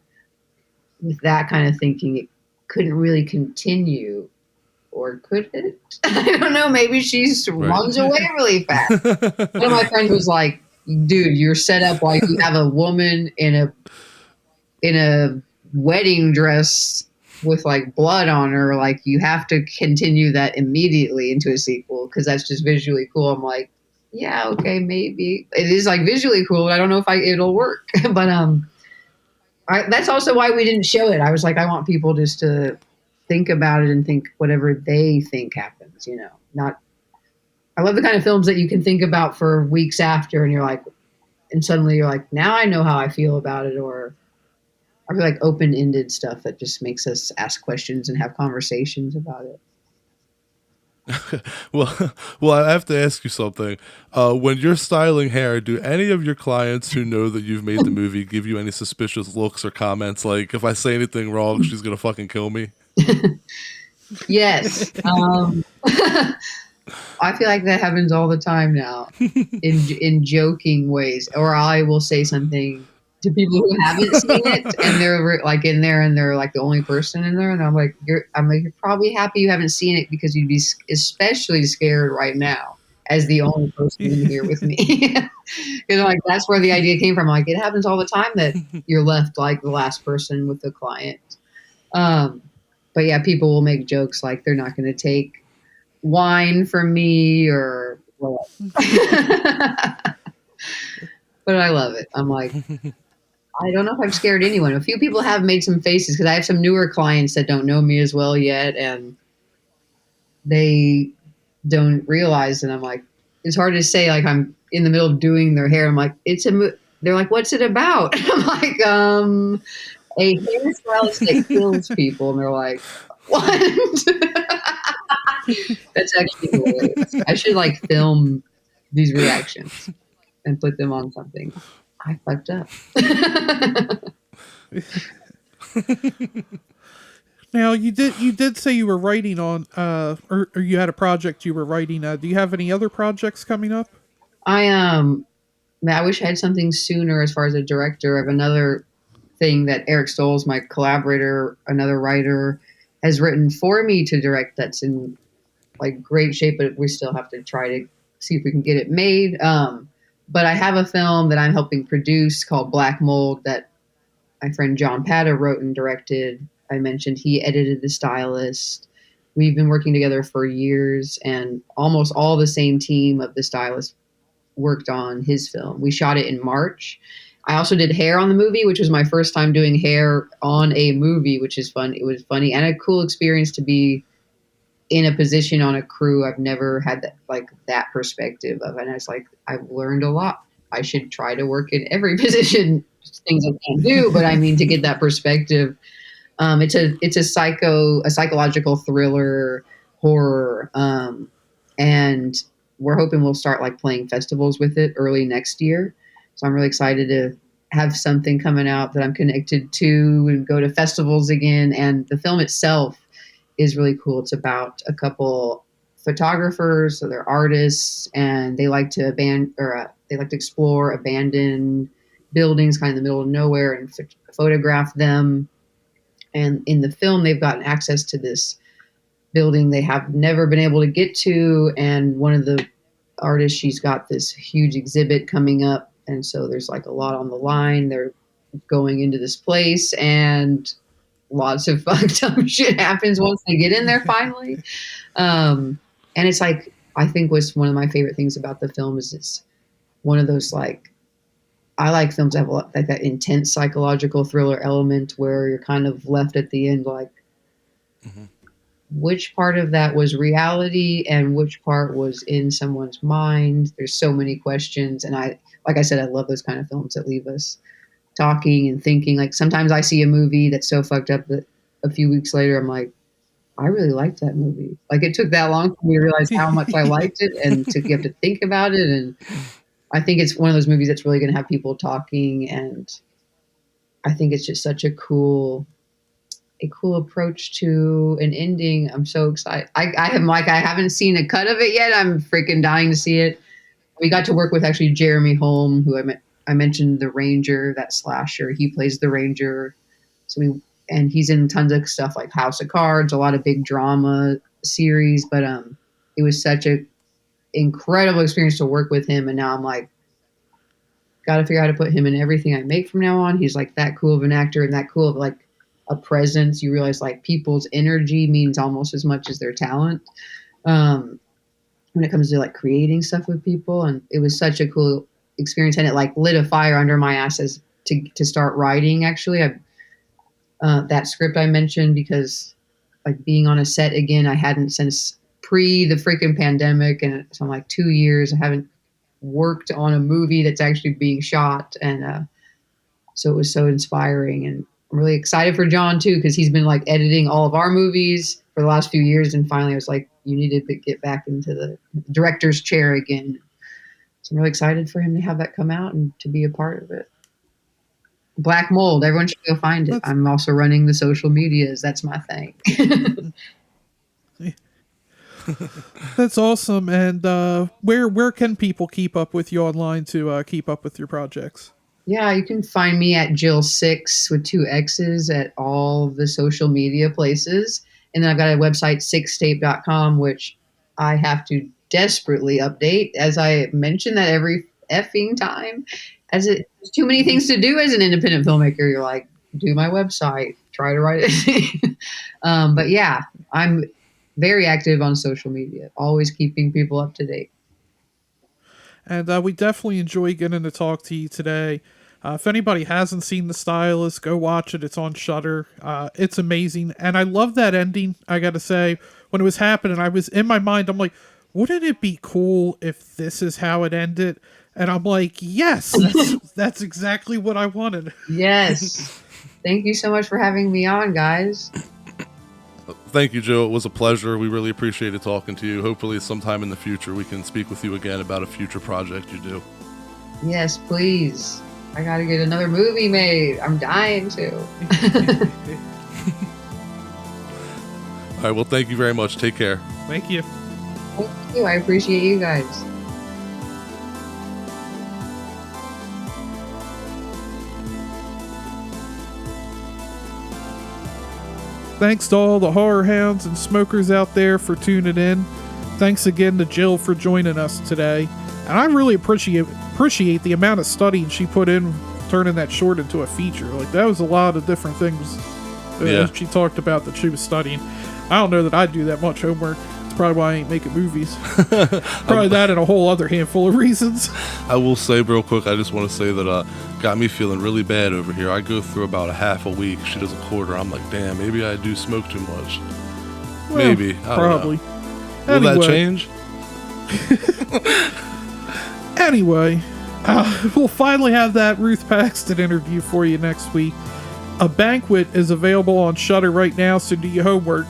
with that kind of thinking, it couldn't really continue. Or could it? I don't know. Maybe she runs away really fast. One of my friends was like, "Dude, you're set up like you have a woman in a wedding dress with like blood on her. Like you have to continue that immediately into a sequel because that's just visually cool." I'm like, "Yeah, okay, maybe it is like visually cool, but I don't know if it'll work." But that's also why we didn't show it. I was like, I want people just to think about it and think whatever they think happens, not. I love the kind of films that you can think about for weeks after, and you're like, and suddenly you're like, now I know how I feel about it. Or I feel like open-ended stuff that just makes us ask questions and have conversations about it. well, I have to ask you something. When you're styling hair, do any of your clients who know that you've made the movie give you any suspicious looks or comments? Like, if I say anything wrong, she's gonna fucking kill me. Yes. I feel like that happens all the time now, in joking ways. Or I will say something to people who haven't seen it, and they're like in there, and they're like the only person in there, and I'm like, you're probably happy you haven't seen it, because you'd be especially scared right now as the only person in here with me. Like that's where the idea came from. Like it happens all the time that you're left like the last person with the client. But yeah, people will make jokes like they're not going to take wine from me or whatever. But I love it. I'm like, I don't know if I've scared anyone. A few people have made some faces because I have some newer clients that don't know me as well yet, and they don't realize that I'm like, it's hard to say, like I'm in the middle of doing their hair. I'm like, they're like, what's it about? I'm like, a hairstylist that kills people. And they're like, what? That's actually hilarious. I should like film these reactions and put them on something. I fucked up. Now you did say you were writing on or you had a project you were writing. Do you have any other projects coming up? I wish I had something sooner as far as a director. I have another thing that Eric Stoles, my collaborator, another writer, has written for me to direct. That's in like great shape, but we still have to try to see if we can get it made. But I have a film that I'm helping produce called Black Mold that my friend John Pata wrote and directed. I mentioned he edited The Stylist. We've been working together for years, and almost all the same team of The Stylist worked on his film. We shot it in March. I also did hair on the movie, which was my first time doing hair on a movie, which is fun. It was funny and a cool experience to be in a position on a crew. I've never had that perspective of it. And it's like, I've learned a lot. I should try to work in every position, things I can't do, but I mean, to get that perspective. It's a psychological thriller horror. And we're hoping we'll start like playing festivals with it early next year. So I'm really excited to have something coming out that I'm connected to and go to festivals again. And the film itself is really cool. It's about a couple photographers, so they're artists, and they like to explore abandoned buildings kind of in the middle of nowhere and photograph them. And in the film, they've gotten access to this building they have never been able to get to. And one of the artists, she's got this huge exhibit coming up. And so there's like a lot on the line. They're going into this place and lots of fucked up shit happens once they get in there finally. And it's like, I think what's one of my favorite things about the film is it's one of those like, I like films that have like that intense psychological thriller element where you're kind of left at the end like, which part of that was reality and which part was in someone's mind. There's so many questions. And like I said, I love those kind of films that leave us talking and thinking. Like sometimes I see a movie that's so fucked up that a few weeks later I'm like, I really liked that movie. Like it took that long for me to realize how much I liked it and you have to think about it. And I think it's one of those movies that's really going to have people talking. And I think it's just such a cool approach to an ending. I'm so excited. I haven't seen a cut of it yet. I'm freaking dying to see it. We got to work with actually Jeremy Holm, who I mentioned, the Ranger, that slasher. He plays the Ranger. And he's in tons of stuff like House of Cards, a lot of big drama series. But it was such a incredible experience to work with him. And now I'm like, got to figure out how to put him in everything I make from now on. He's like that cool of an actor and that cool of like a presence. You realize like people's energy means almost as much as their talent when it comes to like creating stuff with people. And it was such a cool experience, and it like lit a fire under my ass as to start writing. Actually, that script I mentioned, because like being on a set again, I hadn't since pre the freaking pandemic, and so I'm like 2 years I haven't worked on a movie that's actually being shot, and so it was so inspiring. And I'm really excited for John too, because he's been like editing all of our movies for the last few years, and finally I was like, you need to get back into the director's chair again. So I'm really excited for him to have that come out and to be a part of it. Black Mold, everyone should go find it. I'm also running the social medias. That's my thing. That's awesome. And where can people keep up with you online to keep up with your projects? Yeah, you can find me at Jill6 with 2 X's at all the social media places. And then I've got a website, sixtape.com, which I have to desperately update, as I mention that every effing time. There's too many things to do as an independent filmmaker. You're like, do my website, try to write it. But yeah, I'm very active on social media, always keeping people up to date. And we definitely enjoy getting to talk to you today. If anybody hasn't seen The Stylist, go watch it. It's on Shudder. It's amazing. And I love that ending, I gotta say. When it was happening, I was in my mind, I'm like, wouldn't it be cool if this is how it ended? And I'm like, yes, that's exactly what I wanted. Yes. Thank you so much for having me on, guys. Thank you, Joe. It was a pleasure. We really appreciated talking to you. Hopefully sometime in the future we can speak with you again about a future project you do. Yes, please. I got to get another movie made. I'm dying to. All right. Well, thank you very much. Take care. Thank you. Thank you. I appreciate you guys. Thanks to all the horror hounds and smokers out there for tuning in. Thanks again to Jill for joining us today. And I really appreciate the amount of studying she put in turning that short into a feature. Like, that was a lot of different things she talked about that she was studying. I don't know that I do that much homework. It's probably why I ain't making movies. Probably that and a whole other handful of reasons. I will say real quick, I just want to say that got me feeling really bad over here. I go through about a half a week. She does a quarter. I'm like, damn, maybe I do smoke too much. Well, maybe. Probably. Will that change? Anyway, we'll finally have that Ruth Paxton interview for you next week. A Banquet is available on Shudder right now, so do your homework.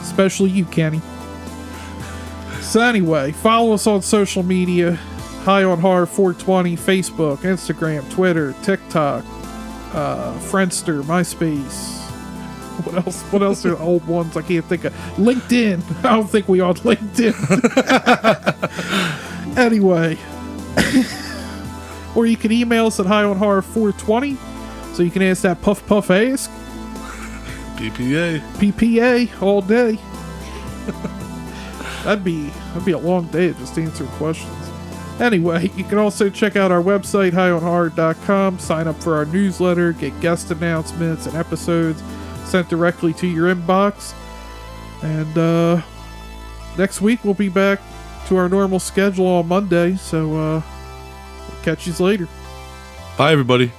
Especially you, Kenny. So anyway, follow us on social media. High on Horror 420, Facebook, Instagram, Twitter, TikTok, Friendster, MySpace. What else are the old ones I can't think of? LinkedIn. I don't think we on LinkedIn. Anyway. Or you can email us at highonhorror420 so you can ask that puff ask. PPA all day. That'd be a long day of just answering questions. Anyway, you can also check out our website, highonhorror.com, sign up for our newsletter, get guest announcements and episodes sent directly to your inbox. And next week we'll be back to our normal schedule on Monday, so we'll catch you later. Bye, everybody.